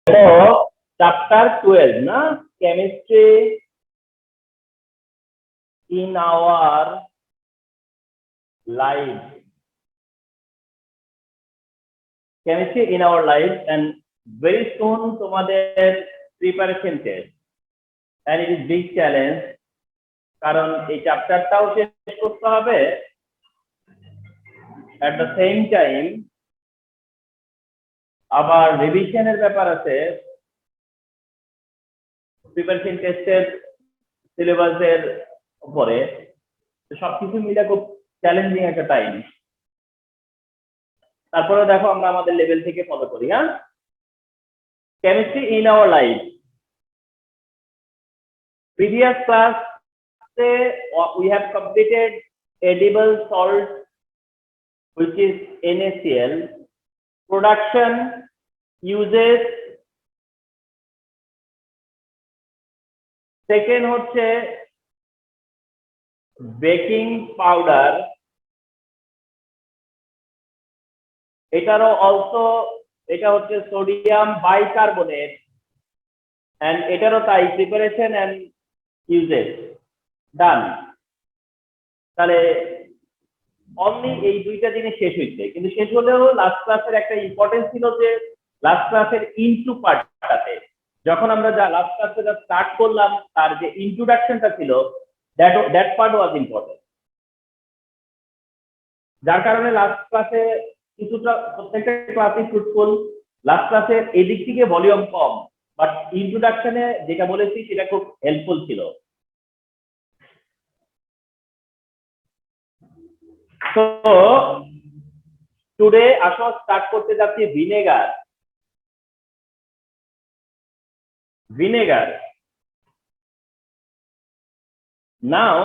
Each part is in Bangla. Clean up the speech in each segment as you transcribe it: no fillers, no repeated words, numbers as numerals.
চ্যাপ্টার 12 না, chemistry in our life, chemistry in our life, and very soon তোমাদের preparation test, and it is big challenge, কারণ এই চ্যাপ্টারটাও শেষ করতে হবে, এট দ্য সেম টাইম আবার রিভিশনের ব্যাপার আছে, প্রিপারেশন টেস্টের সিলেবাসের উপরে, সবকিছু মিলে খুব চ্যালেঞ্জিং একটা টাইম। তারপরে দেখো আমরা আমাদের লেভেল থেকে ফলো করি। হ্যাঁ, chemistry in our life, previous class we have completed edible salt, which is NaCl, production, uses, second হচ্ছে বেকিং পাউডার, এটারও অলসো এটা হচ্ছে সোডিয়াম বাইকার্বনেট, এন্ড এটারও তাই প্রিপারেশন এন্ড ইউজেস ডান। তাহলে অনলি এই দুইটা জিনিস শেষ হয়েছে, কিন্তু শেষ হলেও লাস্ট ক্লাসের একটা ইম্পর্টেন্স ছিল যে লাস্ট ক্লাসের ইনটু পার্টটাতে যখন আমরা যা লাস্ট ক্লাসে যা স্টার্ট করলাম তার যে ইন্ট্রোডাকশনটা ছিল, দ্যাট পার্ট ওয়াজ ইম্পর্টেন্ট, যার কারণে লাস্ট ক্লাসে কিছুটা প্রত্যেকটা ক্লাসই ফ্রুটফুল, লাস্ট ক্লাসে এদিক থেকে ভলিউম কম, বাট ইন্ট্রোডাকশনে যেটা বলেছি সেটা খুব হেল্পফুল ছিল। তো টুডে আসো স্টার্ট করতে যাচ্ছি vinegar. Now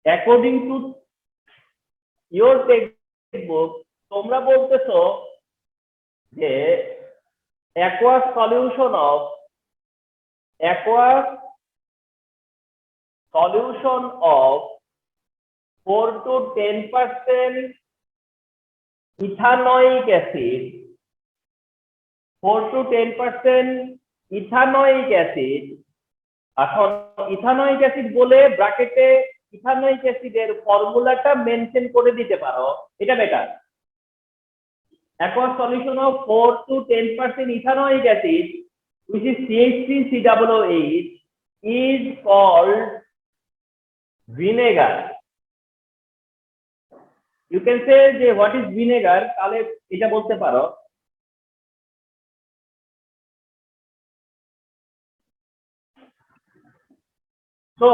according to your textbook তোমরা বলতেছো যে aqueous solution of 4 to 10% ethanoic acid, 4 to 10% ethanoic acid। এখন ইথানোয়িক অ্যাসিড বলে ব্র্যাকেটে ইথানোয়িক অ্যাসিডের ফর্মুলাটা মেনশন করে দিতে পারো, এটা better. aqueous solution of 4 to 10% ethanoic acid, which is CH3COOH, is called vinegar. You can say যে what is vinegar, তাহলে এটা বলতে পারো। তো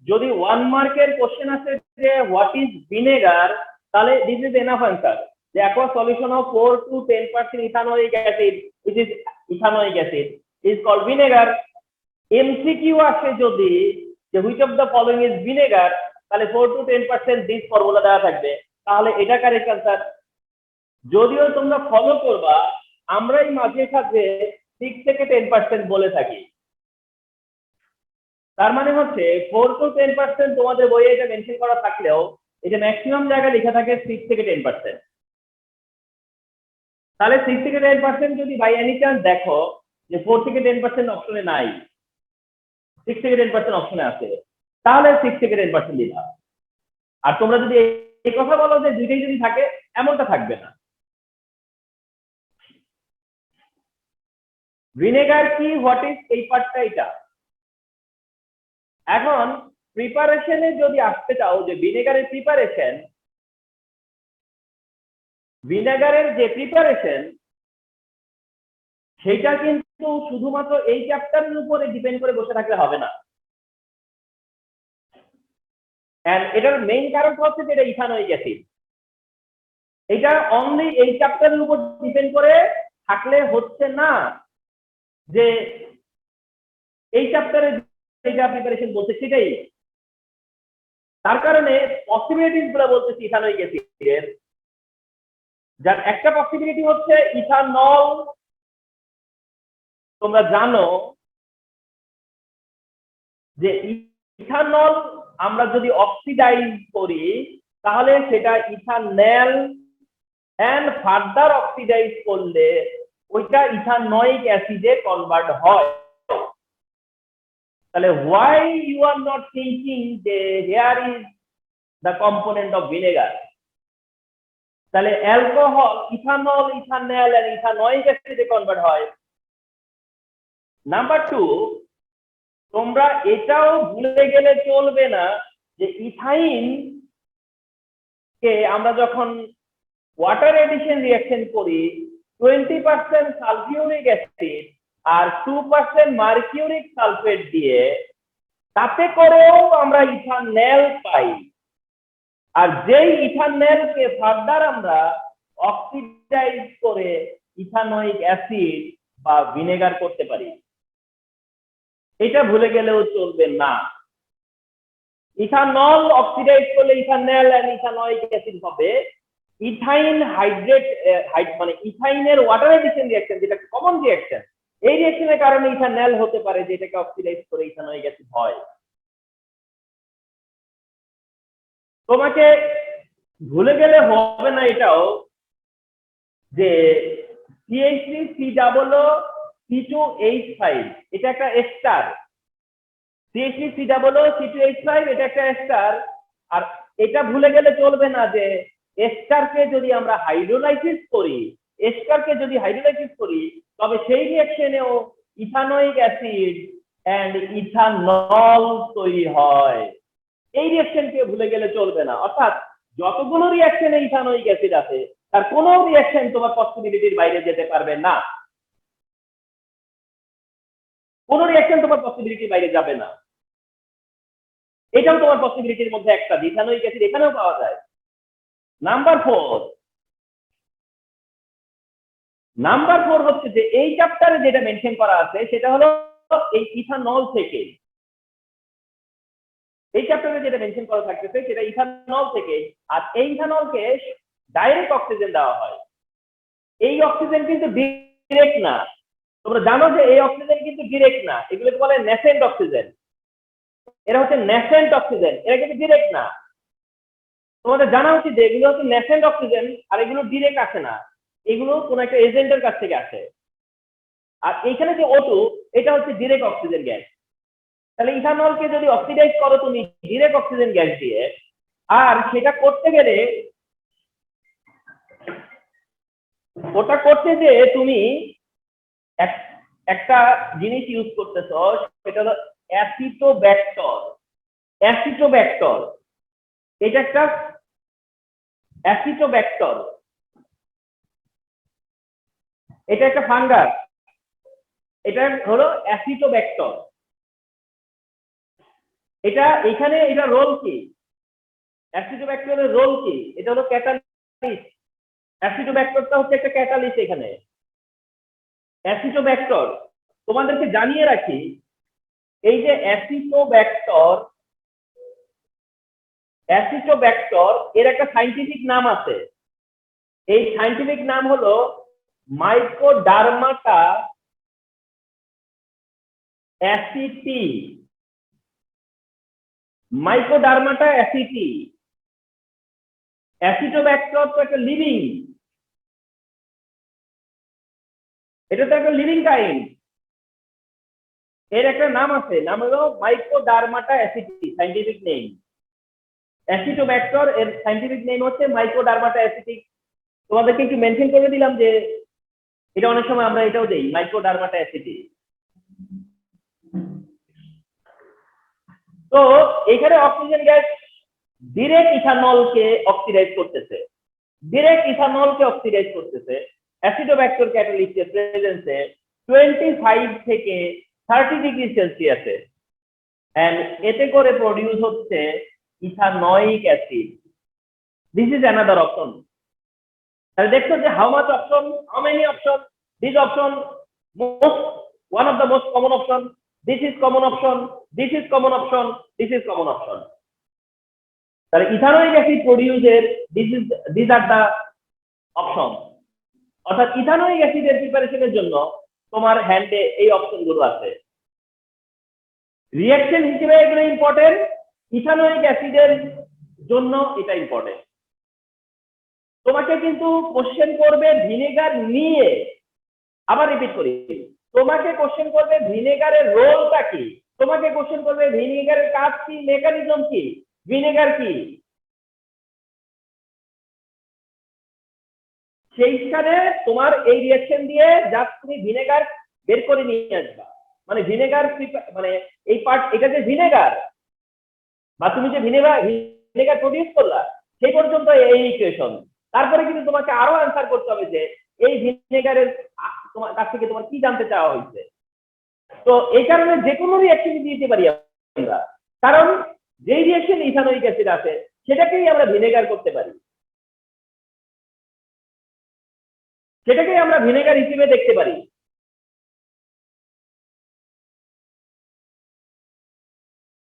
যদি 1 মার্কের কোশ্চেন আসে যে হোয়াট ইজ ভিনেগার, তাহলে this is enough answer. The aqueous solution of 4 to 10% ethanoic acid, which is ethanoic acid, is called vinegar. MCQ আসে যদি যে which of the following is vinegar, তাহলে 4 to 10% দিস ফর্মুলা দেওয়া থাকবে, তাহলে এটা কারেক্ট আনসার। যদিও তোমরা ফলো করবা, আমরাই মাঝে সাঝে 6 থেকে 10% বলে থাকি, তার মানে হচ্ছে 4 to 10% তোমাদের বইয়ে এটা মেনশন করা থাকলেও এটা ম্যাক্সিমাম জায়গায় লেখা থাকে 6 থেকে 10%। তাহলে 6 থেকে 10% যদি বাই এনি চান্স দেখো যে 4 থেকে 10% অপশনে নাই, 6 থেকে 10% অপশনে আছে, তাহলে 6 থেকে 10% দিবা। আর তোমরা যদি এই কথা বলো যে দুইটাই যদি থাকে, এমনটা থাকবে না। ভিনেগার কি, হোয়াট ইজ, এই পার্টটা এটা। এখন প্রিপারেশনে যদি আসতে চাও যে ভিনেগারের যে প্রিপারেশন সেটা কিন্তু শুধুমাত্র এই চ্যাপ্টারের উপরে ডিপেন্ড করে বসে থাকলে হবে না। এন্ড এটার মেইন কারণ হচ্ছে যে এটা ইথানোয়িক অ্যাসিড, এটা অনলি এই চ্যাপ্টারের উপর ডিপেন্ড করে থাকলে হচ্ছে না, যে এই চ্যাপ্টারে যেটা প্রিপারেশন বলছে সেটাই। তার কারণে পসিবিলিটিস গুলো বলতেছি ইথানোয়িক অ্যাসিডের, যার একটা পসিবিলিটি হচ্ছে ইথানল। তোমরা জানো যে ইথানল আমরা যদি অক্সিডাইজ করি তাহলে সেটা ইথানল, এন্ড ফার্দার অক্সিডাইজ করলে ওইটা ইথানয়িক অ্যাসিডে কনভার্ট হয়। তাহলে why you are not thinking যে here is the component of vinegar? তাহলে অ্যালকোহল, ইথানল, ইথানল আর ইথানয়িক অ্যাসিডে কনভার্ট হয়। নাম্বার 2, তোমরা এটাও ভুলে গেলে চলবে না যে ইথাইন কে আমরা যখন ওয়াটার এডিশন রিঅ্যাকশন করি 20% সালফিউরিক অ্যাসিড আর 2% মার্কিউরিক সালফেট দিয়ে, তাতে করেও আমরা ইথানল পাই। আর যেই ইথানলকে ফার্দার আমরা অক্সিডাইজ করে ইথানয়িক অ্যাসিড বা ভিনেগার করতে পারি। এটা ভুলে গেলেও চলবে না। ইথানল অক্সিডাইজ করলে ইথানল আর ইথানয়িক অ্যাসিড হবে। ইথাইন হাইড্রেট মানে ইথাইনের ওয়াটার এডিশন রিঅ্যাকশন, যেটা কমন রিঅ্যাকশন, এই রিঅ্যাকশনের কারণে ইথানল হতে পারে, যেটাকে অক্সিডাইজ করে ইথানয়িক অ্যাসিড হয়। তোমাকে ভুলে গেলে হবে না এটাও যে CH3COO-C2H5 এটা একটা এস্টার। CH3COO-C2H5 এটা একটা এস্টার। আর এটা ভুলে গেলে চলবে না যে এস্টারকে যদি আমরা হাইড্রোলাইসিস করি, তবে সেই রিঅ্যাকশনেও ইথানয়িক অ্যাসিড এন্ড ইথানল তৈরি হয়। এই রিঅ্যাকশনকে ভুলে গেলে চলবে না। অর্থাৎ যতগুলো রিঅ্যাকশনে ইথানয়িক অ্যাসিড আছে তার কোনো রিঅ্যাকশন তোমার পসিবিলিটির বাইরে যেতে পারবে না। কোনো রিঅ্যাকশন তোমার পসিবিলিটির বাইরে যাবে না। এটাও তোমার পসিবিলিটির মধ্যে একটা, ইথানয়িক অ্যাসিড এখানেও পাওয়া যায়। নাম্বার 4 হচ্ছে যে এই চ্যাপ্টারে যেটা মেনশন করা আছে সেটা হলো এই ইথানল থেকে, এই চ্যাপ্টারে যেটা মেনশন করা থাকতেছে সেটা ইথানল থেকে। আর এই ইথানলকে ডাইরেক্ট অক্সিজেন দেওয়া হয়। এই অক্সিজেন কিন্তু ডিরেক্ট না। তোমরা জানো যে এই অক্সিজেন কিন্তু ডিরেক্ট না, এগুলোকে বলে ন্যাসেন্ট অক্সিজেন। এরা হচ্ছে ন্যাসেন্ট অক্সিজেন, এরা কিন্তু ডিরেক্ট না। তোমাদের জানা উচিত যে এগুলো হচ্ছে ন্যাসেন্ট অক্সিজেন, আর এগুলো ডিরেক্ট আসে না, এগুলো কোন একটা এজেন্টের কাছ থেকে আসে। আর এইখানে যে O2 এটা হচ্ছে ডিরেক্ট অক্সিজেন গ্যাস। তাহলে ইথানলকে যদি অক্সিডাইজ করো তুমি ডিরেক্ট অক্সিজেন গ্যাস দিয়ে, আর সেটা করতে গেলে ওটা করতে যে তুমি একটা জিনিস ইউজ করতেছো, সেটা হলো অ্যাসিটোব্যাক্টর। এটা একটা অ্যাসিটোব্যাক্টর, এটা একটা ফাঙ্গাস, এটা হলো অ্যাসিটোব্যাক্টর। এটা এখানে এটা রোল কি? অ্যাসিটোব্যাক্টরের রোল কি? এটা হলো ক্যাটালিস্ট। অ্যাসিটোব্যাক্টরটা হচ্ছে একটা ক্যাটালিস্ট। এখানে অ্যাসিটোব্যাক্টর, তোমাদেরকে জানিয়ে রাখি, এই যে অ্যাসিটোব্যাক্টর এর একটা সায়েন্টিফিক নাম আছে। এই সায়েন্টিফিক নাম হলো মাইকোডার্মাটা অ্যাসিটি। মাইকোডার্মাটা অ্যাসিটি। অ্যাসিটোব্যাক্টর তো একটা লিভিং, এটা তো একটা লিভিং কাইন্ড। এর একটা নাম আছে, নাম হলো মাইকোডার্মাটা অ্যাসিটি, সায়েন্টিফিক নেম। অ্যাসিটোব্যাক্টর এর সায়েন্টিফিক নেম হচ্ছে মাইকোডার্মাটা অ্যাসিটি। তোমাদেরকে একটু মেনশন করে দিলাম যে এটা অনেক সময় আমরা এটাও দেই, মাইকোডার্মাটা অ্যাসিটি। তো এখানে অক্সিজেন গ্যাস ডিরেক্ট ইথানলকে অক্সিডাইজ করতেছে, অ্যাসিটোব্যাক্টর ক্যাটালিস্টের প্রেজেন্সে 25 থেকে 30 ডিগ্রি সেলসিয়াসে, এন্ড এতে করে প্রডিউস হচ্ছে ethanoic acid. This is another option. তাহলে দেখছো যে how many option, this option one of the most common option, this is common option, this is common option, this is common option. তাহলে ইথানয়িক অ্যাসিড প্রডিউসের these are the options। অর্থাৎ ইথানয়িক অ্যাসিডের প্রিপারেশনের জন্য তোমার হ্যান্ডে এই অপশনগুলো আছে। রিঅ্যাকশন হিসেবে এগুলো ইম্পর্টেন্ট, ইথানয়িক অ্যাসিডের জন্য এটা ইম্পর্টেন্ট। তোমাকে কিন্তু কোশ্চেন করবে ভিনেগার নিয়ে, আবার রিপিট করি, তোমাকে কোশ্চেন করবে ভিনেগারের রোলটা কি, তোমাকে কোশ্চেন করবে ভিনেগারের কাজ কি, মেকানিজম কি, ভিনেগার কি, সেইখানে তোমার এই রিঅ্যাকশন দিয়ে জাস্ট তুমি ভিনেগার বের করে নিয়ে আসবা। মানে ভিনেগার মানে এই পার্ট, এটা যে ভিনেগার বা তুমি যে ভিনেগার প্রডিউস করলা সেই পর্যন্ত এই ইকুয়েশন। তারপরে কিন্তু তোমাকে আরো অ্যান্সার করতে হবে যে এই ভিনেগারের তোমার কাছ থেকে তোমার কি জানতে চাওয়া হয়েছে। তো এই কারণে যে কোনো রিঅ্যাকশন দিতে পারি আমরা, কারণ যেই রিঅ্যাকশন ইথানোয়িক অ্যাসিড আছে সেটাকেই আমরা ভিনেগার করতে পারি, সেটাকেই আমরা ভিনেগার হিসেবে দেখতে পারি।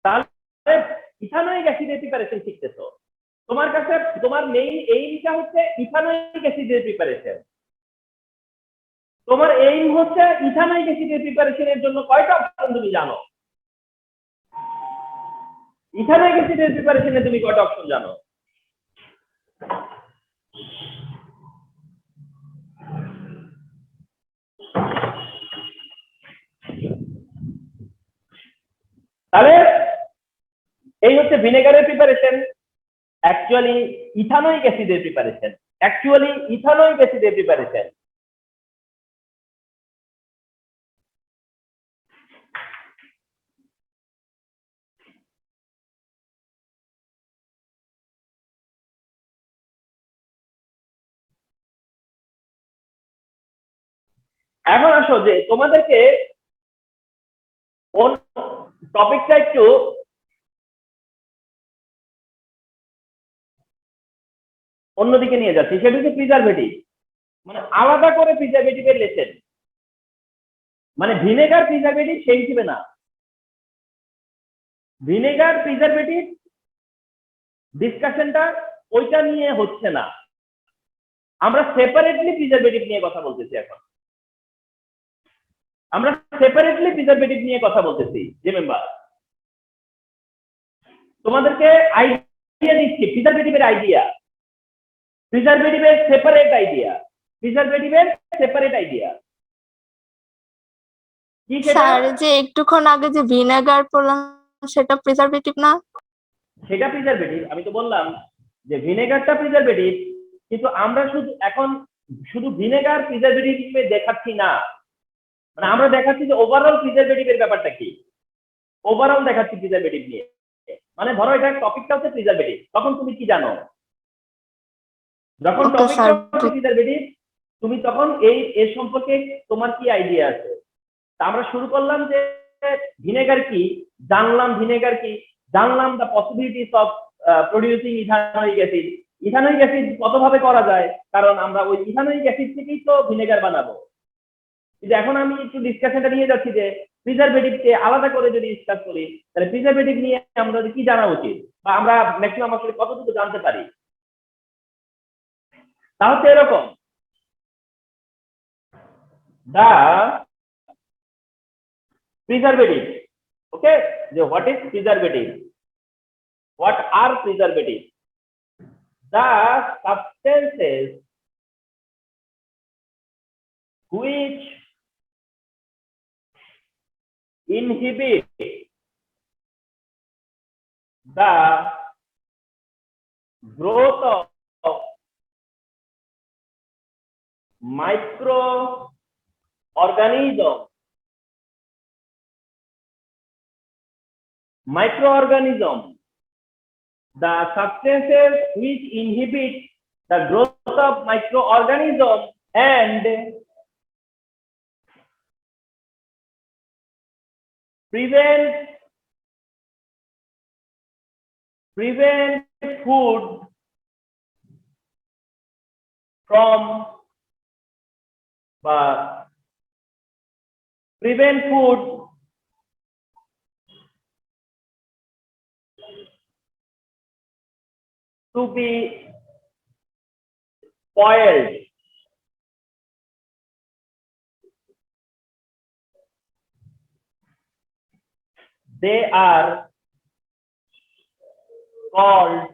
তাহলে ইথানোয়িক অ্যাসিডের প্রিপারেশন শিখতেছো, তোমার কাছে তোমার মেইন এইমটা হচ্ছে ইথানোয়িক অ্যাসিডের প্রিপারেশন। তোমার এইম হচ্ছে ইথানোয়িক অ্যাসিডের প্রিপারেশনের জন্য কয়টা অপশন তুমি জানো? ইথানোয়িক অ্যাসিডের প্রিপারেশনে তুমি কয়টা অপশন জানো? তাহলে এই হচ্ছে ভিনেগারের প্রিপারেশন, অ্যাকচুয়ালি ইথানোয়িক অ্যাসিডের প্রিপারেশন, অ্যাকচুয়ালি ইথানোয়িক অ্যাসিডের প্রিপারেশন। এখন আসো যে তোমাদেরকে টপিকটা একটু অন্যদিকে নিয়ে যাচ্ছি, সেটা হচ্ছে প্রিজারভেটিভ। মানে আলাদা করে প্রিজারভেটিভের লেসেন, মানে ভিনেগার প্রিজারভেটিভ সেই হিসেবে না, ভিনেগার প্রিজারভেটিভ ডিসকাশনটা ওইটা নিয়ে হচ্ছে না, আমরা সেপারেটলি প্রিজারভেটিভ নিয়ে কথা বলতেছি। এখন আমরা সেপারেটলি প্রিজারভেটিভ নিয়ে কথা বলতেছি। রিমেম্বার, তোমাদেরকে আইডিয়া দিচ্ছি, প্রিজারভেটিভের আইডিয়া, প্রিজারভেটিভের সেপারেট আইডিয়া, প্রিজারভেটিভের সেপারেট আইডিয়া কি সেটা? স্যার যে একটুক্ষণ আগে যে ভিনেগার পড়লাম সেটা প্রিজারভেটিভ না? সেটা প্রিজারভেটিভ, আমি তো বললাম যে ভিনেগারটা প্রিজারভেটিভ, কিন্তু আমরা শুধু এখন শুধু ভিনেগার প্রিজারভেটিভ হিসেবে দেখাচ্ছি না, মানে আমরা দেখাচ্ছি যে ওভারঅল প্রিজারভেটিভের ব্যাপারটা কি, ওভারঅল দেখাচ্ছি প্রিজারভেটিভ নিয়ে। মানে ধরো এটা টপিকটা হচ্ছে প্রিজারভেটিভ, তখন তুমি কি জানো? যখন ওকে টপিকটা স্যার। হচ্ছে প্রিজারভেটিভ, তুমি তখন এই এর সম্পর্কে তোমার কি আইডিয়া আছে? তা আমরা শুরু করলাম যে ভিনেগার কি, জানলাম ভিনেগার কি, জানলাম the possibilities of producing ethanoic acid. Ethanoic acid কতভাবে করা যায়, কারণ আমরা ওই ইথানোয়িক অ্যাসিড থেকেই তো ভিনেগার বানাবো। কিন্তু এখন আমি একটু ডিসকাশনটা নিয়ে যাচ্ছি যে প্রিজারভেটিভকে আলাদা করে যদি ডিসকাস করি, তাহলে প্রিজারভেটিভ নিয়ে আমরা কি জানা উচিত, বা আমরা ম্যাক্সিমাম আসলে কতটুকু জানতে পারি। তা হচ্ছে এরকম, দা preservative, okay, so what is preservative, what are preservatives? The substances which inhibit the growth of microorganisms, the substances which inhibit the growth of microorganisms and prevent food from prevent food to be spoiled. They are called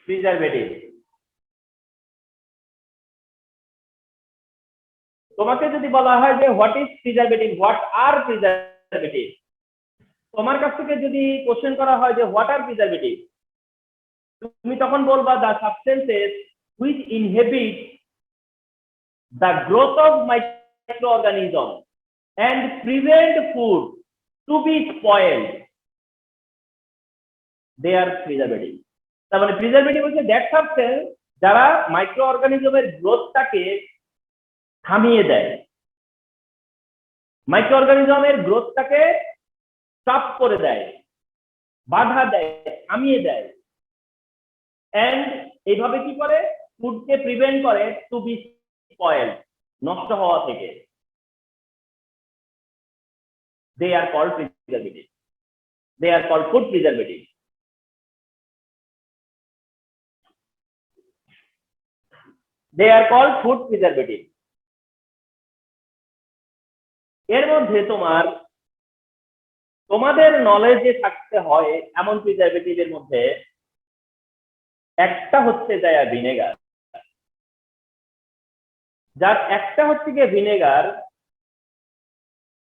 preservatives. তোমাকে যদি বলা হয় যে what is preservative, what are preservative, তোমার কাছ থেকে যদি কোশ্চেন করা হয় যে হোয়াট আর প্রিজারভেটিভ, তুমি তখন বলবা the substances which inhibit the growth of microorganism and prevent food to be spoiled, they are preservative. তার মানে প্রিজারভেটিভ হচ্ছে দ্যাট সাবস্টেন্স যারা মাইক্রো অর্গানিজমের গ্রোথটাকে থামিয়ে দেয়, মাইক্রো অর্গানিজমের গ্রোথটাকে স্টপ করে দেয়, বাধা দেয়, থামিয়ে দেয়, এন্ড এইভাবে কি করে ফুডকে প্রিভেন্ট করে টু বি স্পয়েলড, নষ্ট হওয়া থেকে। They are called preservative. They are called food preservative. They are called food preservative. এর মধ্যে তোমাদের নলেজে থাকতে হয় এমন প্রিজারভেটিভের মধ্যে একটা হচ্ছে যায় ভিনেগার, যার একটা হচ্ছে গিয়ে ভিনেগার,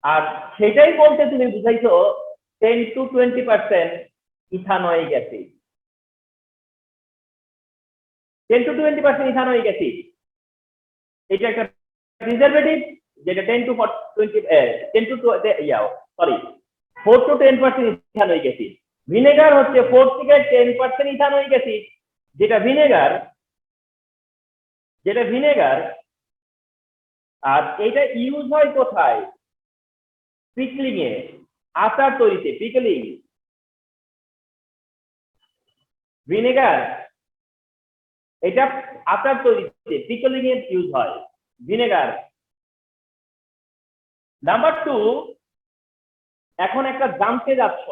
আর সেটাই বলতে তুমি বুঝাইছো 10 to 20% ethanoic acid. 10 to 20% ethanoic acid এটা একটা প্রিজারভেটিভ, যেটা 4 to 10% ইথানয়িক অ্যাসিড। ভিনেগার হচ্ছে 4 থেকে 10% ইথানয়িক অ্যাসিড, যেটা ভিনেগার। আর এটা ইউজ হয় কোথায়? পিকলিং এ, আচার তৈরিতে, পিকলিং। ভিনেগার এটা আচার তৈরিতে, পিকলিং এ ইউজ হয় ভিনেগার। নাম্বার 2, এখন একটা জানতে যাচ্ছ,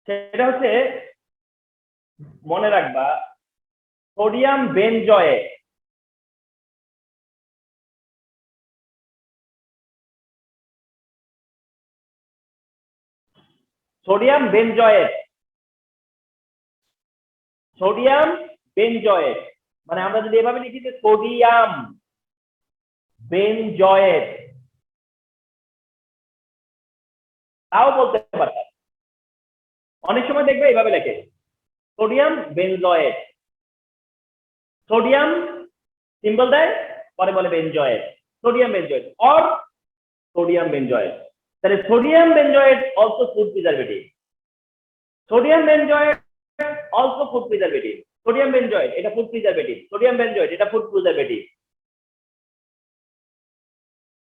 সেটা হচ্ছে মনে রাখবা সোডিয়াম বেনজয়েট। সোডিয়াম বেনজয়েট মানে আমরা যদি এভাবে লিখি যে সোডিয়াম বেনজয়েট, তাও বলতে পারতাম। অনেক সময় দেখবে এইভাবে লেখে সোডিয়াম বেনজয়েট, সোডিয়াম সিম্বল দেয়, পরে বলে benzoate, sodium benzoate or sodium benzoate. তাহলে sodium benzoate also food preservative, sodium benzoate also food preservative, sodium benzoate এটা ফুড প্রিজারভেটিভ, সোডিয়াম বেনজয়েট এটা food preservative.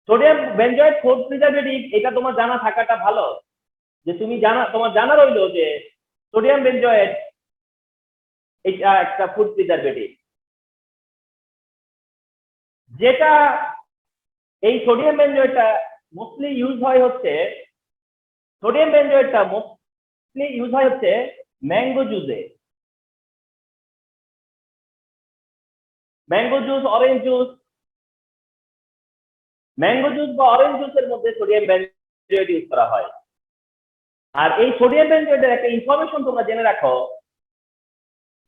Sodium benzoate food preservative, এটা তোমার জানা থাকাটা ভালো, যে তুমি তোমার জানা রইলো যে সোডিয়াম বেনজয়েট এটা একটা ফুড প্রিজারভেটিভ। যেটা এই সোডিয়াম বেনজয়েটটা মোস্টলি ইউজ হয় হচ্ছে, সোডিয়াম বেনজয়েটটা মোস্টলি ইউজ হয় হচ্ছে ম্যাঙ্গো জুসে, mango juice, orange juice, mango juice বা অরেঞ্জ জুসের মধ্যে সোডিয়াম বেনজয়েট ইউজ করা হয়। আর এই সোডিয়াম বেনজয়েটের একটা ইনফরমেশন তোমরা জেনে রাখো,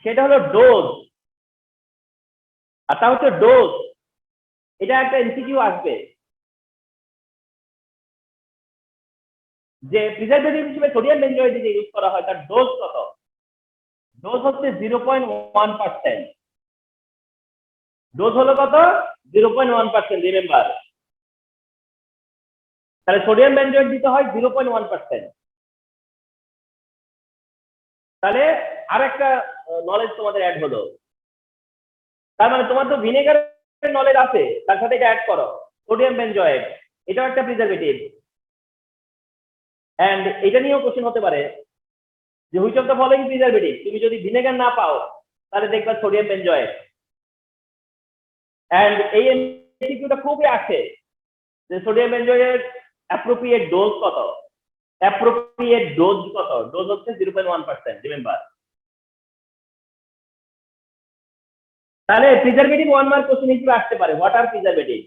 সেটা হলো ডোজ। আর তা হচ্ছে ডোজ, এটা একটা এমসিকিউ আসবে যে প্রিজারভেটিভ হিসেবে সোডিয়াম বেনজয়েট যে ইউজ করা হয় তার ডোজ কত? ডোজ হচ্ছে 0.1%। ডোজ হলো কত? 0.1%, রিমেম্বার। তাহলে সোডিয়াম বেনজয়েট দিতে হয় 0.1%। তাহলে আরেকটা নলেজ তোমাদের অ্যাড হলো, তার মানে তোমার তো ভিনেগারের নলেজ আছে, তার সাথে এটা অ্যাড করো সোডিয়াম বেনজয়েট, এটাও একটা প্রিজারভেটিভ। এন্ড এটা নিয়েও কোশ্চেন হতে পারে যে which of the following preservative, তুমি যদি ভিনেগার না পাও তাহলে দেখবা সোডিয়াম বেনজয়েট। এন্ড এই এমসিকিউটা খুবই আছে যে সোডিয়াম বেনজয়েটের অ্যাপ্রোপ্রিয়েট ডোজ কত, অ্যাপ্রোপ্রিয়েট ডোজ কত? ডোজ হচ্ছে 0.1%, রিমেম্বার। তাহলে প্রিজারভেটিভ 1 মার্ক কোশ্চেন হিসেবে আসতে পারে, হোয়াট আর প্রিজারভেটিভ।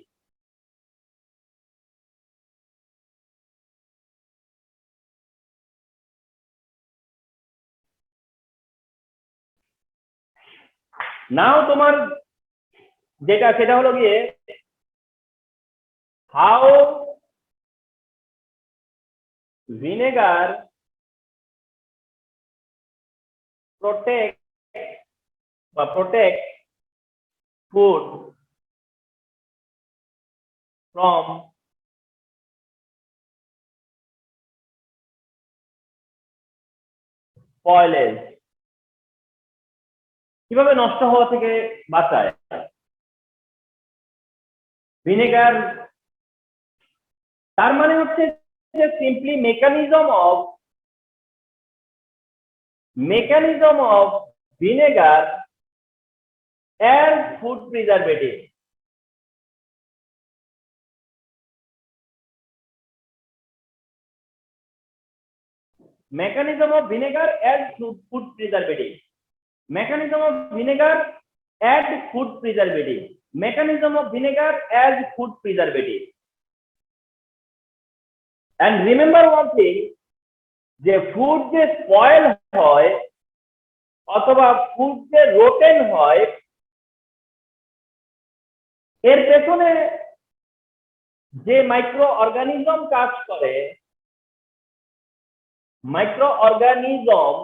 নাও তোমার সেটা হলো গিয়ে how vinegar protect food from spoilage, কিভাবে নষ্ট হওয়া থেকে বাঁচায় ভিনেগার। তার মানে হচ্ছে যে simply mechanism of vinegar as food preservative. Mechanism of vinegar as food preservative. Mechanism of vinegar as food preservative. Mechanism of vinegar as food preservative. And remember one thing, যে ফুড যে স্পয়েল হয় অথবা ফুড যে রোটেন হয় এর পেছনে যে মাইক্রো অর্গানিজম কাজ করে, মাইক্রো অর্গানিজম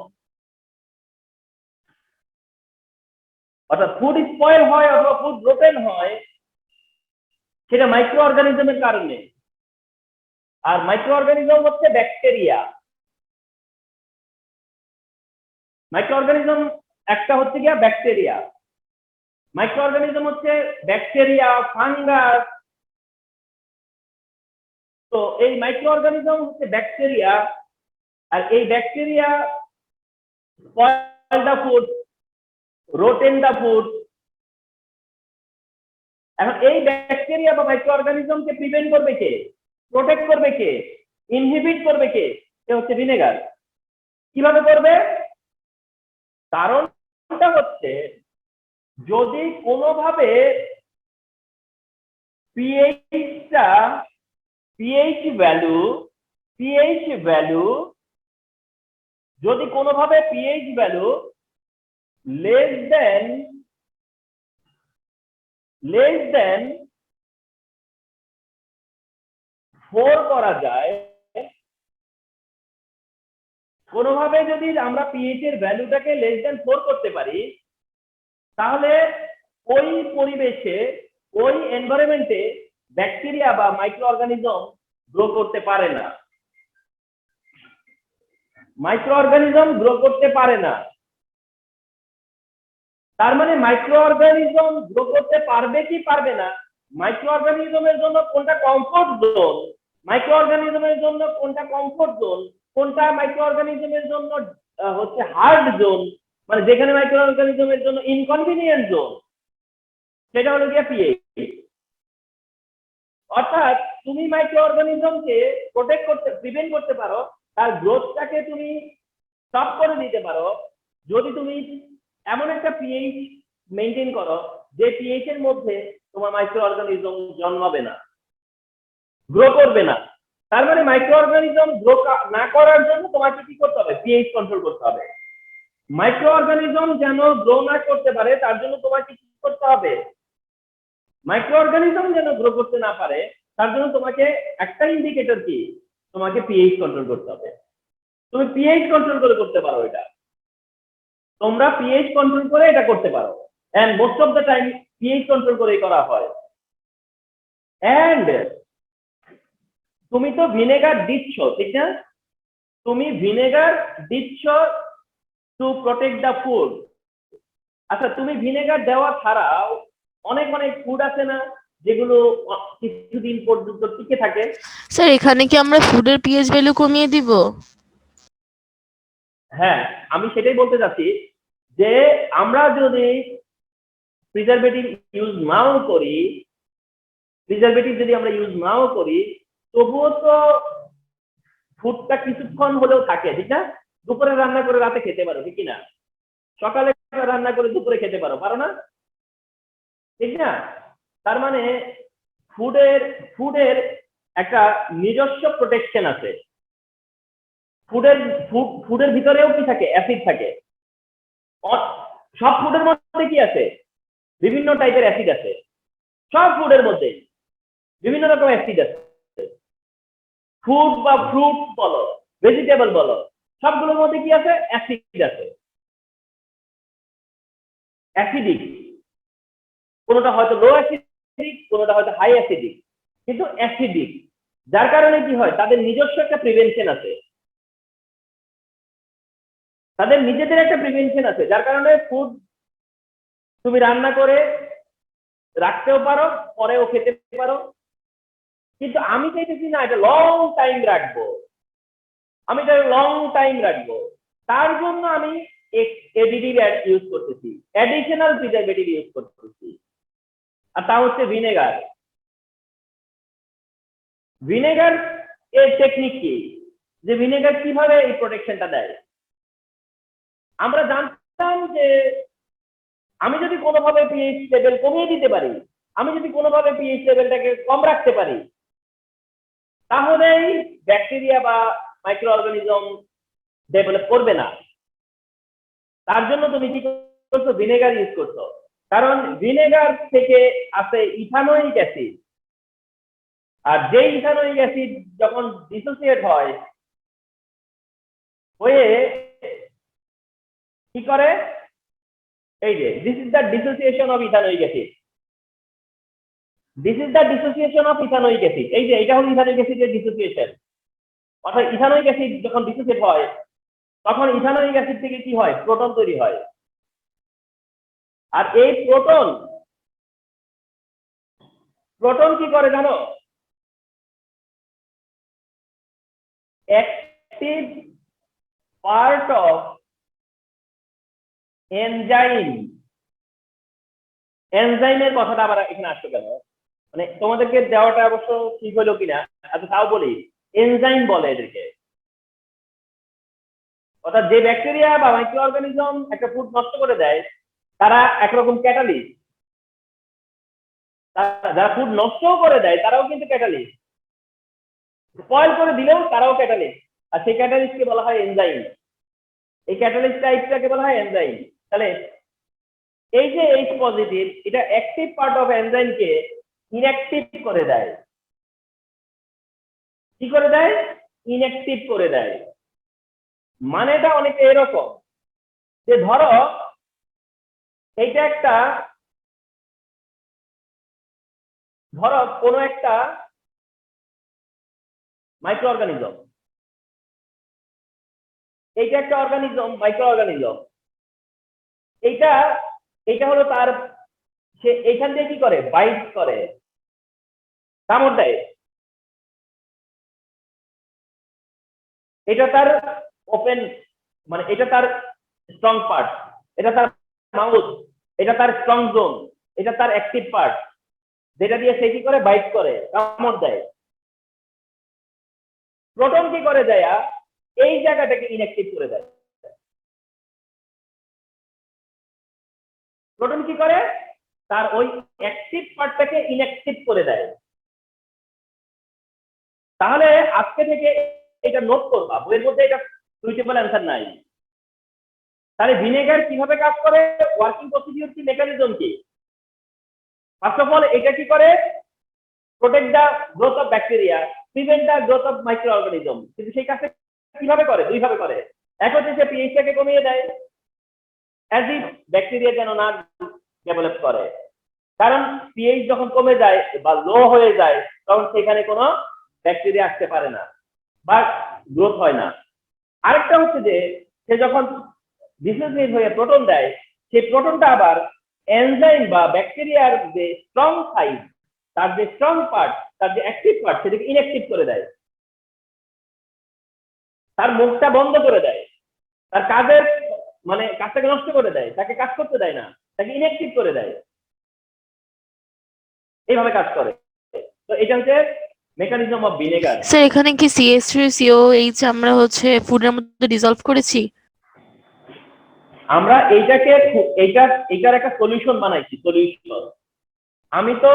অর্থাৎ ফুড স্পয়েল হয় অথবা ফুড রোটেন হয় সেটা মাইক্রো অর্গানিজমের কারণে। আর মাইক্রো অর্গানিজম হচ্ছে ব্যাকটেরিয়া। মাইক্রো অর্গানিজম একটা হচ্ছে গিয়া ব্যাকটেরিয়া, মাইক্রো অর্গানিজম হচ্ছে ব্যাকটেরিয়া, ফাঙ্গাস। তো এই মাইক্রো অর্গানিজম হচ্ছে ব্যাকটেরিয়া, আর এই ব্যাকটেরিয়া স্পয়েল দা ফুড, রোটেন দা ফুড। এখন এই ব্যাকটেরিয়া বা মাইক্রো অর্গানিজমকে প্রিভেন্ট করবে কে, প্রোটেক্ট করবে কে, ইনহিবিট করবে কে? সে হচ্ছে ভিনেগার। কিভাবে করবে? কারণটা হচ্ছে যদি কোনোভাবে পিএইচ ভ্যালু যদি কোনোভাবে পিএইচ ভ্যালু লেস দেন 4 করা যায়, কোনোভাবে যদি আমরা পিএইচ এর ভ্যালুটাকে লেস দেন 4 করতে পারি, তাহলে ওই পরিবেশে, ওই এনভায়রনমেন্টে ব্যাকটেরিয়া বা মাইক্রো অর্গানিজম গ্রো করতে পারে না। মাইক্রো অর্গানিজম গ্রো করতে পারে না। তার মানে মাইক্রো অর্গানিজম গ্রো করতে পারবে কি পারবে না, মাইক্রো অর্গানিজমের জন্য কোনটা কমফোর্ট জোন, মাইক্রো অর্গানিজমের জন্য কোনটা কমফোর্ট জোন, কোনটা মাইক্রো অর্গানিজমের জন্য হচ্ছে হার্ড জোন, মানে যেখানে মাইক্রো অর্গানিজমের জন্য ইনকনভিনিয়েন্ট জোন, সেটা হলো গিয়ে পিএইচ। অর্থাৎ তুমি মাইক্রো অর্গানিজমকে প্রোটেক্ট করতে, প্রিভেন্ট করতে পারো, তার গ্রোথটাকে তুমি স্টপ করে দিতে পারো যদি তুমি এমন একটা পিএইচ মেনটেন করো যে পিএইচ এর মধ্যে তোমার মাইক্রো অর্গানিজম জন্মাবে না, গ্রো করবে না। তার মানে মাইক্রো অর্গানিজম গ্রো না করার জন্য তোমাকে কি করতে হবে? পিএইচ কন্ট্রোল করতে হবে। মাইক্রো অর্গানিজম যেন গ্রো না করতে পারে তার জন্য তোমাকে কি করতে হবে? মাইক্রো অর্গানিজম যেন গ্রো করতে না পারে তার জন্য তোমাকে একটা ইন্ডিকেটর কি, তোমাকে পিএইচ কন্ট্রোল করতে হবে। তুমি পিএইচ কন্ট্রোল করে করতে পারো এটা, তোমরা পিএইচ কন্ট্রোল করে এটা করতে পারো, and most of the time pH control করেই করা হয়। এন্ড তুমি তো ভিনেগার দিচ্ছ, ঠিক না? তুমি ভিনেগার দিচ্ছ টু প্রোটেক্ট দ্য ফুড। আচ্ছা, তুমি ভিনেগার দেওয়া ছাড়াও অনেক ফুড আছে না যেগুলো কিছুদিন পর্যন্ত টিকে থাকে? স্যার এখানে কি আমরা ফুডের পিএইচ ভ্যালু কমিয়ে দিব? হ্যাঁ, আমি সেটাই বলতে চাচ্ছি যে আমরা যদি প্রিজারভেটিভ ইউজ নাও করি, তবুও তো ফুডটা কিছুক্ষণ হলেও থাকে, ঠিক না? দুপুরে রান্না করে রাতে খেতে পারো, ঠিক না? সকালে রান্না করে দুপুরে খেতে পারো, পারো না? ঠিক না? তার মানে ফুডের একটা নিজস্ব প্রোটেকশন আছে। ফুডের ভিতরেও কি থাকে? অ্যাসিড থাকে। সব ফুডের মধ্যে কি আছে? বিভিন্ন টাইপের অ্যাসিড আছে। সব ফুডের মধ্যে বিভিন্ন রকম অ্যাসিড আছে, ফুড বা ফ্রুট বলো, ভেজিটেবল বলো, সবগুলোর মধ্যে কি আছে? অ্যাসিড আছে, অ্যাসিডিক। কোনোটা হয়তো লো অ্যাসিডিক, কোনোটা হয়তো হাই অ্যাসিডিক, কিন্তু অ্যাসিডিক। যার কারণে কি হয়, তাদের নিজস্ব একটা প্রিভেনশন আছে, তাদের নিজেদের একটা প্রিভেনশন আছে, যার কারণে ফুড তুমি রান্না করে রাখতেও পারো, পরেও খেতে পারো। কিন্তু আমি চাইতেছি না এটা লং টাইম রাখবো, আমি এটা লং টাইম রাখবো, তার জন্য আমি এডিটিভ ইউজ করতেছি, অ্যাডিশনাল প্রিজারভেটিভ ইউজ করতেছি, আর তা হচ্ছে ভিনেগার। ভিনেগার এর টেকনিক কি, যে ভিনেগার কিভাবে এই প্রোটেকশনটা দেয়? আমরা জানতাম যে আমি যদি কোনোভাবে পিএইচ লেভেল কমিয়ে দিতে পারি, আমি যদি কোনোভাবে পিএইচ লেভেলটাকে কম রাখতে পারি, তাহলেই ব্যাকটেরিয়া বা মাইক্রো অর্গানিজম ডেভেলপ করবে না। তার জন্য তুমি কি করছো? ভিনেগার ইউজ করছো। কারণ ভিনেগার থেকে আসে ইথানোয়িক অ্যাসিড, আর যে ইথানোয়িক অ্যাসিড যখন ডিসোসিয়েট হয় হয়ে কি করে, এই যে this is the dissociation of ethanoic acid, this is the dissociation of ethanoic acid. এই যে এটা হলো ইথানোয়িক অ্যাসিডের ডিসোসিয়েশন। অর্থাৎ ইথানোয়িক অ্যাসিড যখন ডিসোসিয়েট হয়, তখন ইথানোয়িক অ্যাসিড থেকে কি হয়? প্রোটন তৈরি হয়। আর এই প্রোটন কি করে জানো? Active part of enzyme. এনজাইমের কথাটা আবার এখানে আসছে কেন? মানে তোমাদেরকে দেওয়াটা অবশ্য ঠিক হলো কিনা, আচ্ছা তাও বলি, এনজাইম বলে এদেরকে। অর্থাৎ যে ব্যাকটেরিয়া বা মাইক্রো অর্গানিজম একটা ফুড নষ্ট করে দেয়, তারা একরকম ক্যাটালিস্ট। যারা ফুড নষ্টও করে দেয় তারাও কিন্তু ক্যাটালিস্ট, স্পয়েল করে দিলেও তারাও ক্যাটালিস্ট, আর সেই ক্যাটালিস্টকে বলা হয় এনজাইম। এই ক্যাটালিস্ট টাইপটাকে বলা হয় এনজাইম। তাহলে এই যে এইচ পজিটিভ, এটা অ্যাক্টিভ পার্ট অফ এনজাইমকে ইনঅ্যাক্টিভ করে দেয়। কি করে দেয়? ইনঅ্যাক্টিভ করে দেয়। মানেটা অনেকটা এরকম যে ধরো এইটা একটা, ধরো কোনো একটা মাইক্রো অর্গানিজম, এইটা একটা অর্গানিজম, মাইক্রো অর্গানিজম, এইটা এইটা হলো তার, সে এইখান দিয়ে কি করে? বাইট করে, কামড় দেয়। এটা তার ওপেন, মানে এটা তার স্ট্রং পার্ট, এটা তার মাউথ, এটা তার স্ট্রং জোন, এটা তার অ্যাক্টিভ পার্ট, যেটা দিয়ে সে কি করে? বাইট করে, কামড় দেয়। প্রোটন কি করে দেয়? এই জায়গাটাকে ইনঅ্যাক্টিভ করে দেয়। প্রোটন কি করে? তার ওই অ্যাক্টিভ পার্টটাকে ইনঅ্যাক্টিভ করে দেয়। তাহলে আজকে থেকে এটা নোট করবা, বইয়ের মধ্যে এটা সুইটেবল অ্যান্সার নাই। তাহলে ভিনেগার কিভাবে কাজ করে, ওয়ার্কিং প্রসিডিউর কি, মেকানিজম কি? ফার্স্ট অফ অল এটা কি করে? Protect the growth of bacteria, prevent the growth of micro organism. কিন্তু সেই কাজটা কিভাবে করে? দুইভাবে করে। এক হচ্ছে সে পিএইচটাকে কমিয়ে দেয়, অ্যাজ ইফ ব্যাকটেরিয়া যেন না ডেভেলপ করে। কারণ পিএইচ যখন কমে যায় বা লো হয়ে যায়, তখন সেখানে কোনো ব্যাকটেরিয়া আসতে পারে না বা গ্রোথ হয় না। আরেকটা হচ্ছে যে সে যখন ডিসোসিয়েট হয়ে প্রোটন দেয়, সেই প্রোটনটা আবার এনজাইম বা ব্যাকটেরিয়ার যে স্ট্রং সাইড, তার যে স্ট্রং পার্ট, তার যে অ্যাক্টিভ পার্ট, সেটাকে ইনঅ্যাক্টিভ করে দেয়, তার মুখটা বন্ধ করে দেয়, তার কাজের মানে কাজটাকে নষ্ট করে দেয়, তাকে কাজ করতে দেয় না, তাকে ইনঅ্যাক্টিভ করে দেয়। এইভাবে কাজ করে। তো এটা হচ্ছে মেকানিজম অফ ভিনেগার। স্যার এখানে কি CH3COH আমরা হচ্ছে ফুডের মধ্যে ডিসলভ করেছি? আমরা এইটাকে এইটার একটা সলিউশন বানাইছি, সলিউশন। আমি তো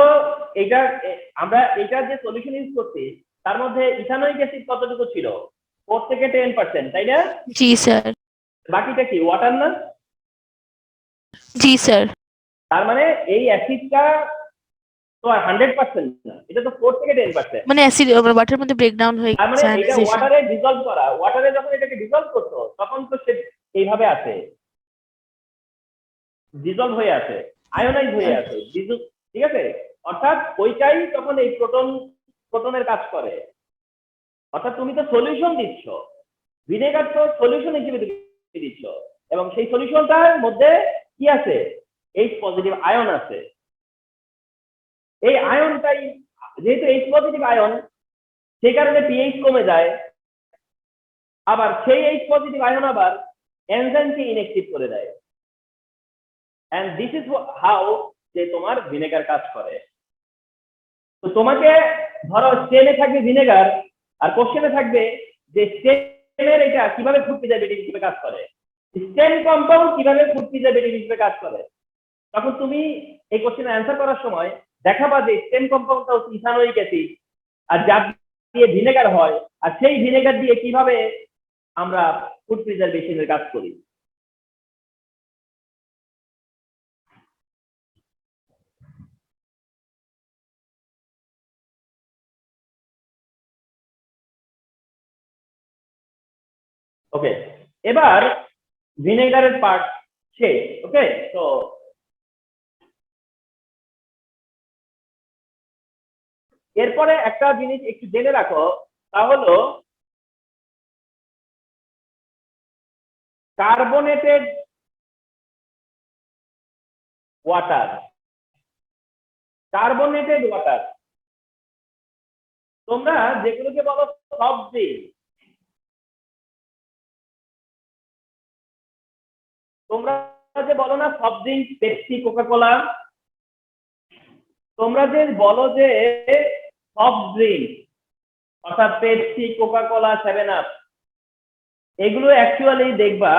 আমরা এইটার যে সলিউশন ইউজ করছি, তার মধ্যে ইথানোয়িক অ্যাসিড কতটুকু ছিল? 4 থেকে 10%, তাই না? জি স্যার। বাকিটা কি ওয়াটার না? জি স্যার। তার মানে এই অ্যাসিডটা তো আর 100% না, এটা তো 4 থেকে 10%। মানে অ্যাসিড ওয়াটারের মধ্যে ব্রেকডাউন হয়ে তার মানে এটা সায়ানাইজেশন। ওয়াটারে ডিসলভ করা, ওয়াটারে যখন এটাকে ডিসলভ করতো তখন তো সে এইভাবে আছে, ডিসলভ হয়ে আছে, আয়োনাইজ হয়ে আছে, ঠিক আছে। অর্থাৎ ওইটাই তখন এই প্রোটনের কাজ করে। অর্থাৎ তুমি তো সলিউশন দিচ্ছ, ভিনেগার তো সলিউশন হিসেবে দিচ্ছ, এবং সেই সলিউশনটার মধ্যে কি আছে, এইচ পজিটিভ আয়ন আছে। এই আয়নটাই যেহেতু এইচ পজিটিভ আয়ন, সেই কারণে পিএইচ কমে যায়, আবার সেই এইচ পজিটিভ আয়ন আবার এনজাইমকে ইনঅ্যাক্টিভ করে দেয়। এন্ড দিস ইজ হাউ যে তোমার ভিনেগার কাজ করে। তো তোমাকে ধরো স্টেনে থাকবে ভিনেগার, আর কোশ্চেনে থাকবে যে স্টেনের এটা কিভাবে ফুড প্রিজারভেটিভ হিসেবে কাজ করে, স্টেন কম্পাউন্ড কিভাবে ফুড প্রিজারভেটিভ হিসেবে কাজ করে। তখন তুমি এই কোশ্চেনের অ্যান্সার করার সময় দেখাবা যে স্টেন কম্পাউন্ডটা হচ্ছে ইথানোয়িক অ্যাসিড, আর যার দিয়ে ভিনেগার হয়, আর সেই ভিনেগার দিয়ে কিভাবে আমরা ফুড প্রিজারভেশনের কাজ করি। ওকে, এবার ভিনেগারের পার্ট শেষ। ওকে, তো এরপরে একটা জিনিস একটু জেনে রাখো, তা হলো কার্বনেটেড ওয়াটার। কার্বনেটেড ওয়াটার তোমরা যেগুলোকে বলো সফট ড্রিঙ্ক, তোমরা যে বলো না সফট ড্রিঙ্ক, পেপসি, কোকা-কোলা, তোমরা যে বলো যে সফট ড্রিঙ্ক অর্থাৎ পেপসি, কোকা-কোলা, 7 আপ, এগুলো অ্যাকচুয়ালি দেখবা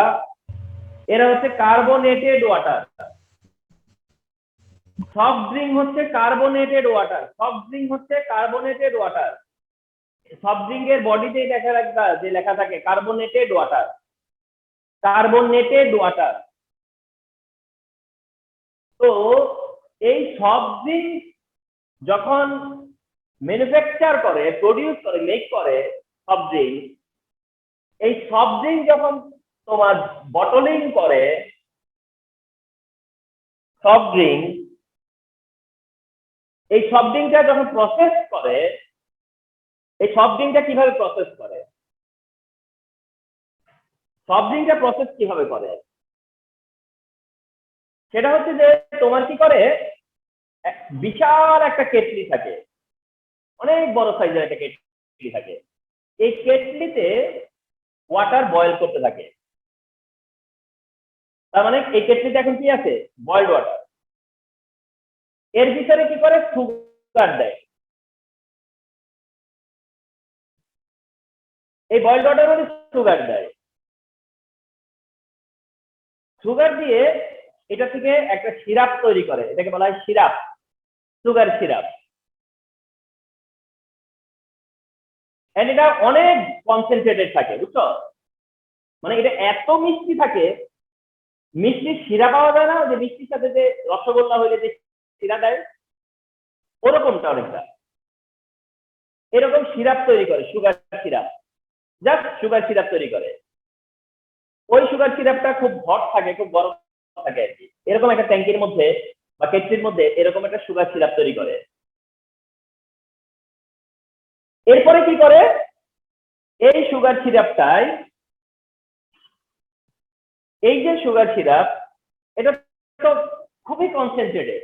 এরা হচ্ছে কার্বনেটেড ওয়াটার। সফট ড্রিঙ্ক হচ্ছে কার্বনেটেড ওয়াটার, সফট ড্রিঙ্ক হচ্ছে কার্বনেটেড ওয়াটার। সফট ড্রিঙ্কের বডিতে দেখা রাখবা যে লেখা থাকে কার্বনেটেড ওয়াটার, কার্বনেটেড ওয়াটার। তো এই সফট ড্রিঙ্ক যখন ম্যানুফ্যাকচার করে, প্রডিউস করে, মেক করে সফট ড্রিঙ্ক, এই সফট ড্রিঙ্ক যখন তোমার বটলিং করে সফট ড্রিঙ্ক, এই সফট ড্রিঙ্কটা যখন প্রসেস করে, এই সফট ড্রিঙ্কটা কিভাবে প্রসেস করে, সফট ড্রিঙ্কটা প্রসেস কিভাবে করে, সেটা হচ্ছে যে তোমার কি করে, বিশাল একটা কেটলি থাকে, অনেক বড় সাইজের একটা কেটলি থাকে, এই কেটলিতে ওয়াটার বয়েল করতে থাকে। তার মানে এই কেটলিতে এখন কি আছে, বয়েলড ওয়াটার। এর ভিতরে কি করে, সুগার দেয়। এই বয়েলড ওয়াটার মধ্যে সুগার দেয়, সুগার দিয়ে এটা থেকে একটা সিরাপ তৈরি করে, এটাকে বলা হয় সিরাপ, সুগার সিরাপ। এটা অনেক কনসেন্ট্রেটেড থাকে, বুঝছো, মানে এটা এত মিষ্টি থাকে, মিষ্টির শিরা পাওয়া যায় না, যে মিষ্টির সাথে যে রসগোল্লা হইলে যে শিরা দেয়, ওরকমটা অনেকটা এরকম সিরাপ তৈরি করে, sugar syrup, just sugar syrup তৈরি করে। ওই সুগার সিরাপটা খুব হট থাকে, খুব গরম থাকে আর কি, এরকম একটা ট্যাঙ্কির মধ্যে বা কেটলির মধ্যে এরকম একটা সুগার সিরাপ তৈরি করে। এরপরে কি করে, এই সুগার সিরাপটাই, এই যে সুগার সিরাপ, এটা তো খুবই কনসেন্ট্রেটেড।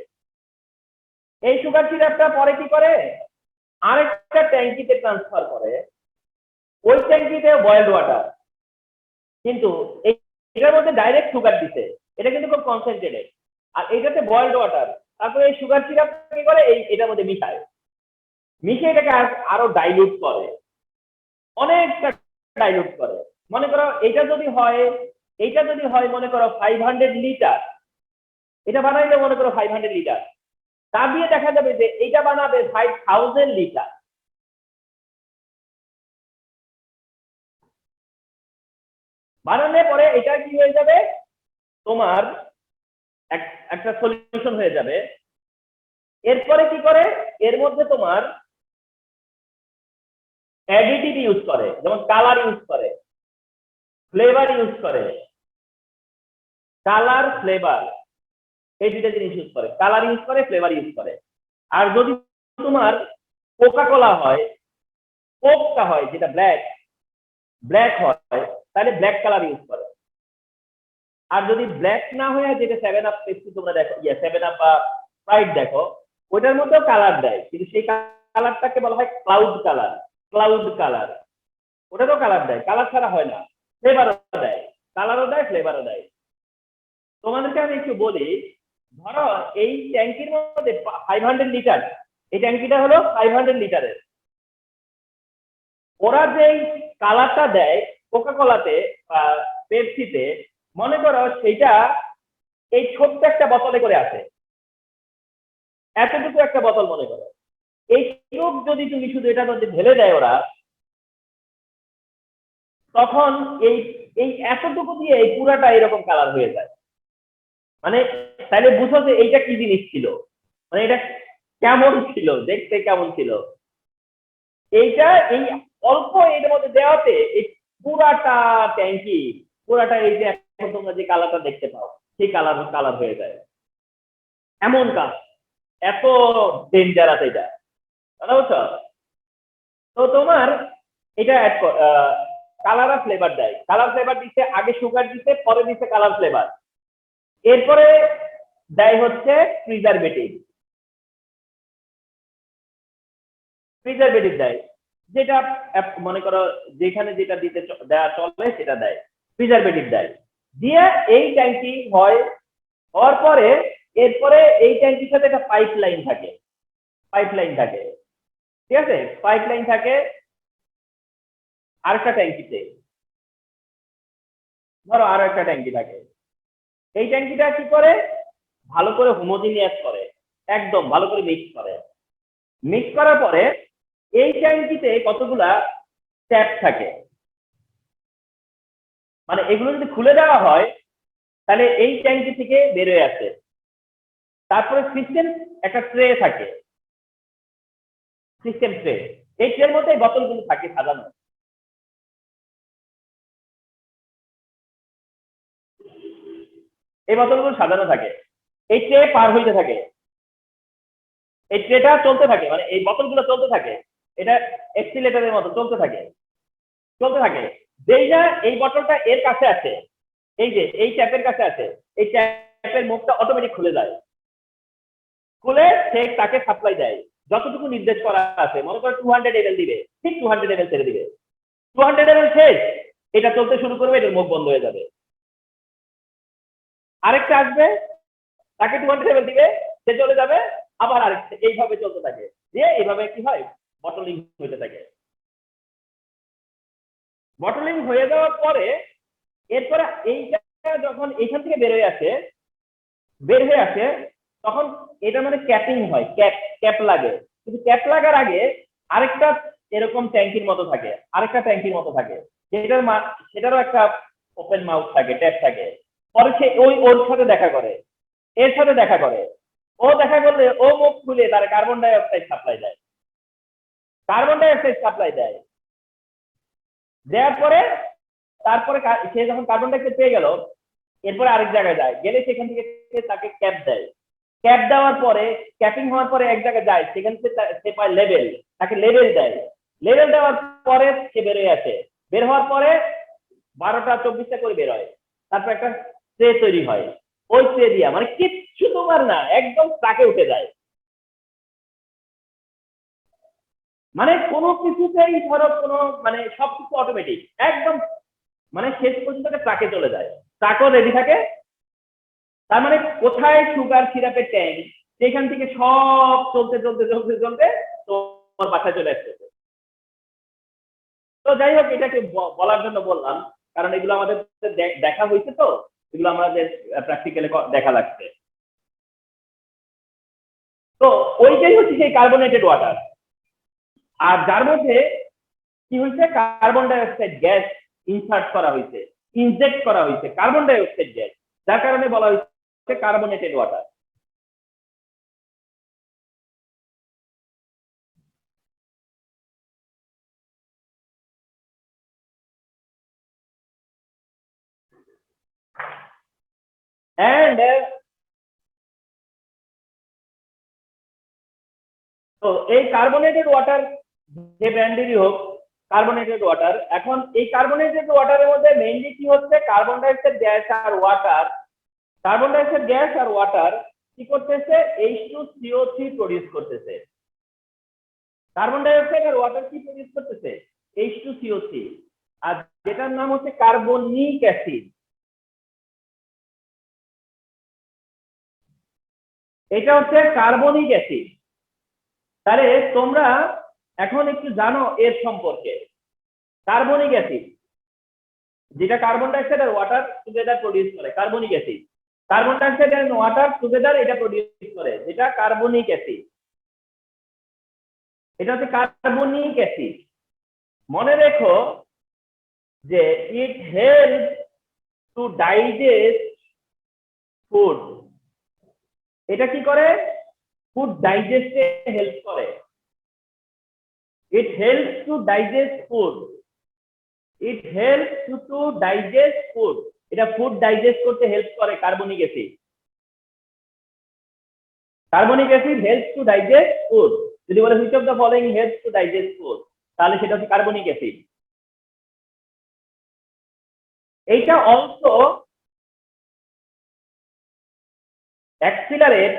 এই সুগার সিরাপটা পরে কি করে, আরেকটা ট্যাঙ্কিতে ট্রান্সফার করে, ওই ট্যাঙ্কিতে বয়েলড ওয়াটার, কিন্তু এটার মধ্যে ডাইরেক্ট সুগার দিছে, এটা কিন্তু খুব কনসেন্ট্রেটেড, আর এটাতে বয়েলড ওয়াটার। তারপরে এই সুগার সিরাপ কি করে, এই এটার মধ্যে মিশায়, মিশিয়ে এটাকে আরো ডাইলুট করে, অনেকটা ডাইলুট করে। মনে করো এটা যদি হয়, এইটা যদি হয় মনে করো 500 লিটার, এটা বানাইলে মনে করো 500 লিটার, তা দিয়ে দেখা যাবে যে এটা বানাবে 5000 লিটার। বানানোর পরে এটা কি হয়ে যাবে, তোমার একটা সলিউশন হয়ে যাবে, এরপরে কি করে, এর মধ্যে তোমার অ্যাডিটিভ ইউজ করে, যেমন কালার ইউজ করে, ফ্লেভার ইউজ করে। কালার ফ্লেভার এই দুইটা জিনিস ইউজ করে, কালার ইউজ করে, ফ্লেভার ইউজ করে। আর যদি তোমার কোকা কোলা হয়, কোকটা হয় যেটা ব্ল্যাক ব্ল্যাক হয়, তাহলে ব্ল্যাক কালার ইউজ করে। আর যদি ব্ল্যাক না হয়, যেটা 7 আপ পেপসি তোমরা দেখো, সেভেন আপ বা স্প্রাইট দেখো, ওইটার মধ্যেও কালার দেয়, কিন্তু সেই কালারটাকে বলা হয় ক্লাউড কালার। ক্লাউড কালার, ওটাতেও কালার দেয়, কালার ছাড়া হয় না। ফ্লেভারও দেয়, কালারও দেয়, ফ্লেভারও দেয়। তোমাদেরকে আমি একটু বলি, ধরো এই ট্যাঙ্কির মধ্যে 500 লিটার, এই ট্যাঙ্কিটা হলো 500 লিটারের। ওরা যে কালারটা দেয় কোকা কোলাতে বা পেপসিতে, মনে করো সেইটা এই ছোট্ট একটা বোতলে করে আসে, এতটুকু একটা বোতল মনে করো। এই চোখ যদি তুমি শুধু এটার মধ্যে ঢেলে দেয় ওরা, তখন এই এই এতটুকু দিয়ে এই পুরাটা এরকম কালার হয়ে যায়। মানে তাহলে বুঝো যে এইটা কি জিনিস ছিল, মানে এটা কেমন ছিল, দেখতে কেমন ছিল। এইটা এই অল্প এর মধ্যে দেওয়াতে এই পুরাটা ট্যাঙ্কি, পুরাটা এই যে এখন তোমরা যে কালারটা দেখতে পাও, সেই কালার হয়ে যায়। এমন কাজ, এত ডেঞ্জারাস এটা, বুঝছো? তো তোমার এটা কালার আর ফ্লেভার দেয়। কালার ফ্লেভার দিচ্ছে, আগে সুগার দিচ্ছে, পরে দিচ্ছে কালার ফ্লেভার, এরপরে দেয় হচ্ছে প্রিজারভেটিভ। প্রিজারভেটিভ দেয়, যেটা মনে করো যেখানে যেটা দিতে দেওয়া চলে সেটা দেয়, প্রিজারভেটিভ দেয়। দিয়ে এই ট্যাঙ্কি হয়, হওয়ার পরে এরপরে এই ট্যাঙ্কির সাথে একটা পাইপলাইন থাকে, পাইপলাইন থাকে, ঠিক আছে? পাইপলাইন থাকে আরেকটা ট্যাঙ্কিতে, ধরো আরো একটা ট্যাঙ্কি থাকে। এই ট্যাঙ্কিটা কি করে, ভালো করে হোমোজিনিয়াস করে, একদম ভালো করে মিক্স করে। মিক্স করার পরে এই ট্যাঙ্কিতে কতগুলা ট্যাপ থাকে, মানে এগুলো যদি খুলে দেওয়া হয় তাহলে এই ট্যাঙ্কি থেকে বেরোয় আসে। তারপরে সিস্টেম একটা ট্রে থাকে, সিস্টেম ট্রে, এই ট্রের মধ্যে বোতলগুলো থাকে সাজানো। এই বোতলগুলো সাজানো থাকে, এই ট্রে পার হইতে থাকে, এই ট্রেটা চলতে থাকে, মানে এই বোতলগুলো চলতে থাকে, এটা এক্সিলেটরের মতো চলতে থাকে, চলতে থাকে। যেই না এই বোতলটা এর কাছে আছে, এই যে এই ট্যাপের কাছে আছে, এই ট্যাপের মুখটা অটোমেটিক খুলে যায়, খুলে সে তাকে সাপ্লাই দেয় যতটুকু নির্দেশ করা আছে। মনে করো 200 ml দিবে, ঠিক 200 ml ছেড়ে দিবে, 200 ml শেষ, এটা চলতে শুরু করবে, এটার মুখ বন্ধ হয়ে যাবে। আরেকটা আসবে, তাকে 200 ml দিবে, সে চলে যাবে, আবার আরেকটা, এইভাবে চলতে থাকে। দিয়ে এইভাবে কি হয়, বটলিং হইতে থাকে। বটলিং হয়ে যাওয়ার পরে এরপরে এইটা যখন এইখান থেকে বের হয়ে আসে, তখন এটা মানে ক্যাপিং হয়, ক্যাপ লাগে। কিন্তু ক্যাপ লাগার আগে আরেকটা এরকম ট্যাঙ্কির মতো থাকে, আরেকটা ট্যাঙ্কির মতো থাকে, সেটারও একটা ওপেন মাউথ থাকে, ট্যাপ থাকে। পরে সে ওর সাথে দেখা করে, এর সাথে দেখা করে, ও দেখা করলে ও মুখ খুলে তার কার্বন ডাই অক্সাইড সাপ্লাই দেয়, কার্বন ডাই অক্সাইড সাপ্লাই দেয়। দেওয়ার পরে তারপরে সে যখন কার্বন ডাই অক্সাইড পেয়ে গেল, এরপরে আরেক জায়গায় যায়, গেলে সেখান থেকে তাকে ক্যাপ দেয়। ক্যাপ দেওয়ার পরে, ক্যাপিং হওয়ার পরে এক জায়গায় যায়, সেখান থেকে সে পায় লেবেল, তাকে লেবেল দেয়। লেবেল দেওয়ার পরে সে বেরোয় আসে, বের হওয়ার পরে 12টা 24টা করে বের হয়। তারপর একটা ট্রে তৈরি হয়, ওই ট্রে দিয়া মানে কিচ্ছু তোমার না, একদম ট্রাকে উঠে যায়। মানে কোনো কিছুতেই ধরো কোনো, মানে সবকিছু অটোমেটিক একদম, মানে শেষ পর্যন্ত ট্রাকে চলে যায়, ট্রাকও রেডি থাকে। তার মানে কোথায় সুগার সিরাপের ট্যাঙ্ক, সেখান থেকে সব চলতে চলতে চলতে চলতে তোমার বাসায় চলে আসছে। তো যাই হোক, এটাকে বলার জন্য বললাম, কারণ এগুলো আমাদের দেখা হয়েছে, তো এগুলো আমাদের প্র্যাকটিক্যালি দেখা লাগছে। তো ওইটাই হচ্ছে সেই কার্বনেটেড ওয়াটার। আর যার মধ্যে কি হয়েছে, carbon die oxide gas insert করা হয়েছে, ইনজেক্ট করা হয়েছে কার্বন ডাই অক্সাইড গ্যাস, যার কারণে বলা হয়েছে কার্বনেটেড ওয়াটার। and তো এই কার্বনেটেড ওয়াটার যে ব্র্যান্ডেরই হোক কার্বনেটেড ওয়াটার, এখন এই কার্বনেটেড ওয়াটারের মধ্যে মেইনলি কি হচ্ছে, কার্বন ডাইঅক্সাইড গ্যাস আর ওয়াটার, কার্বন ডাইঅক্সাইড গ্যাস আর ওয়াটার কি করতেছে, H2CO3 প্রডিউস করতেছে। কার্বন ডাইঅক্সাইড আর ওয়াটার কি প্রডিউস করতেছে, H2CO3, আর যেটার নাম হচ্ছে কার্বনিক অ্যাসিড। এটা হচ্ছে কার্বনিক অ্যাসিড। তাহলে তোমরা এখন একটু জানো এর সম্পর্কে। কার্বনিক অ্যাসিড যেটা কার্বন ডাইঅক্সাইড আর ওয়াটার টুগেদার প্রডিউস করে, carbonic acid, carbon dioxide and water together এটা প্রডিউস করে, যেটা কার্বনিক অ্যাসিড। এটা হচ্ছে কার্বনিক অ্যাসিড। মনে রেখো যে it help to digest food. এটা কি করে, ফুড ডাইজেস্টে হেল্প করে। It helps to digest food, it helps to digest food, এটা ফুড ডাইজেস্ট করতে হেল্প করে carbonic acid. Carbonic acid helps to digest food. যদি বলে which of the following helps to digest food, তাহলে সেটা হচ্ছে কার্বনিক অ্যাসিড। এইটা also accelerate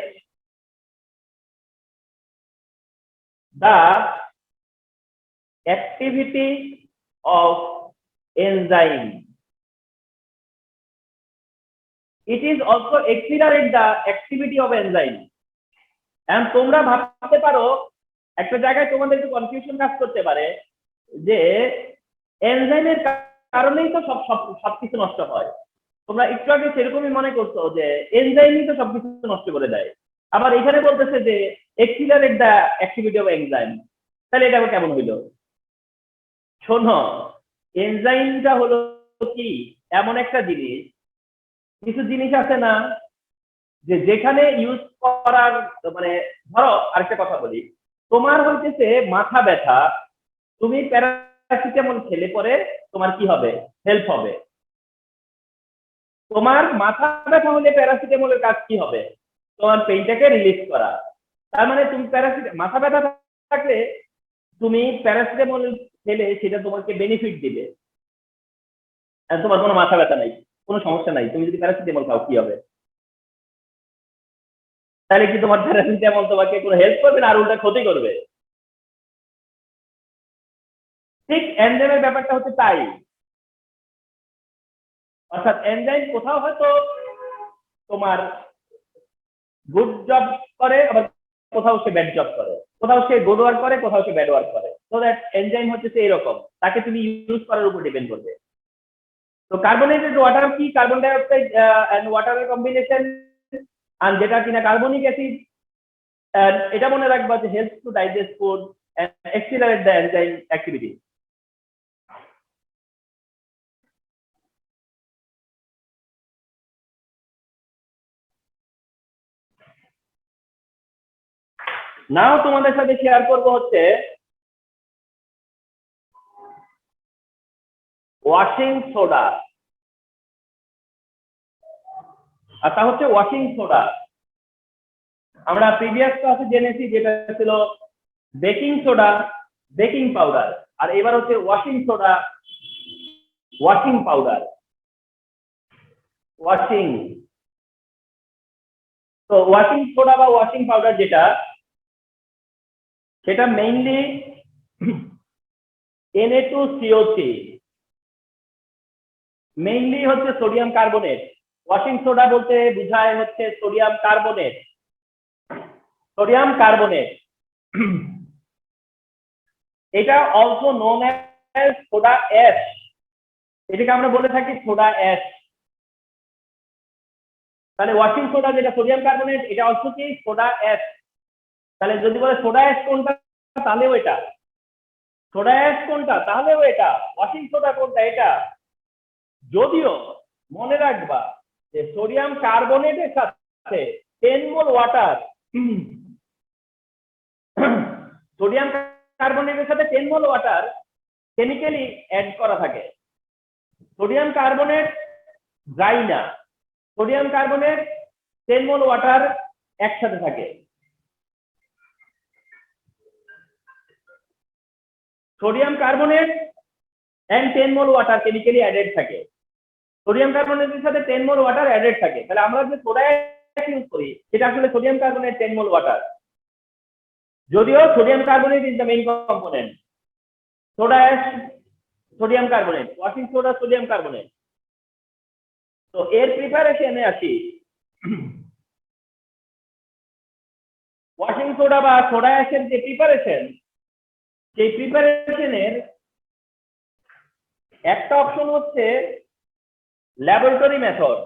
the activity of enzyme. It is also accelerate the activity of enzyme. And তোমরা ভাবতে পারো একটা জায়গায় তোমাদের একটু কনফিউশন কাজ করতে পারে যে এনজাইমের কারণেই তো সবকিছু নষ্ট হয়। তোমরা একটু আগে সেরকমই মনে করছো যে এনজাইমই তো সবকিছু নষ্ট করে দেয়, আবার এখানে বলতেছে যে accelerate the activity of enzyme। তাহলে এটা কেমন হইলো? শোনো, এনজাইমটা হলো কি এমন একটা জিনিস, কিছু জিনিস আছে না যে যেখানে ইউজ করার, মানে ধরো আরেকটা কথা বলি, তোমার হইতেছে মাথা ব্যথা, তুমি প্যারাসিটামল খেলে পরে তোমার কি হবে, হেল্প হবে। তোমার মাথা ব্যথা হলে প্যারাসিটামলের কাজ কি হবে, তোমার পেইনটাকে রিলিজ করা। তার মানে তুমি মাথা ব্যথা থাকলে তুমি প্যারাসিটামল খেলে সেটা তোমাকে বেনিফিট দিবে, আর তোমার কোনো মাথা ব্যথা নাই, কোনো সমস্যা নাই, তুমি যদি প্যারাসিটামল খাও কি হবে? তাহলে কি তোমার প্যারাসিটামল তোমাকে কোনো হেল্প করবে না, আর উল্টা ক্ষতি করবে? ঠিক এনজাইমের ব্যাপারটা হচ্ছে তাই। অর্থাৎ এনজাইম কোথাও হয়তো তোমার গুড জব করে, আবার কোথাও সে ব্যাড জব করে, কোথাও সে গুড ওয়ার্ক করে, কোথাও সে ব্যাড ওয়ার্ক করে। তো দ্যাট এনজাইম হচ্ছে এরকম, তাকে তুমি ইউজ করার উপর ডিপেন্ড করবে। তো কার্বনেটেড ওয়াটার কি, কার্বন ডাইঅক্সাইড এন্ড ওয়াটারের কম্বিনেশন, আর যেটা কিনা কার্বনিক অ্যাসিড, এটা মনে রাখবা যে help to digest food and accelerate the enzyme activity. Now তোমাদের সাথে শেয়ার করব হচ্ছে ওয়াশিং সোডা। আর তা হচ্ছে ওয়াশিং সোডা। আমরা প্রিভিয়াস ক্লাসে জেনেছি যেটা ছিল বেকিং সোডা, বেকিং পাউডার, আর এবার হচ্ছে washing soda, washing powder, washing. তো ওয়াশিং সোডা বা ওয়াশিং পাউডার যেটা, সেটা মেইনলি Na2CO3, মেইনলি হচ্ছে সোডিয়াম কার্বনেট। ওয়াশিং সোডা বলতে বোঝায় হচ্ছে সোডিয়াম কার্বনেট, সোডিয়াম কার্বনেট। এটা also known as soda ash, এটাকে আমরা বলে থাকি সোডা অ্যাশ। তাহলে ওয়াশিং সোডা যেটা সোডিয়াম কার্বনেট, এটা অলসো কি সোডা অ্যাশ। তাহলে যদি বলে সোডা অ্যাশ কোনটা, তাহলেও এটা। সোডা অ্যাশ কোনটা, তাহলেও এটা। ওয়াশিং সোডা কোনটা, এটা। যদিও মনে রাখবা যে সোডিয়াম কার্বনেটের সাথে 10 মোল ওয়াটার, সোডিয়াম কার্বনেটের সাথে 10 মোল ওয়াটার কেমিক্যালি অ্যাড করা থাকে। সোডিয়াম কার্বনেট ড্রাই না, সোডিয়াম কার্বনেট 10 মোল ওয়াটার একসাথে থাকে, sodium carbonate and 10 mole water chemically added থাকে, সোডিয়াম কার্বনেটের সাথে 10 মোল ওয়াটার অ্যাডেড থাকে। তাহলে আমরা যে সোডা অ্যাশ ইউজ করি সেটা আসলে সোডিয়াম কার্বনেট 10 মোল ওয়াটার, যদিও sodium carbonate is the main component. Soda ash sodium carbonate, washing soda sodium carbonate. তো এর প্রিপারেশনে আসি। ওয়াশিং সোডা বা সোডা অ্যাশের যে প্রিপারেশন, সেই প্রিপারেশনের একটা অপশন হচ্ছে ল্যাবরেটরি মেথড,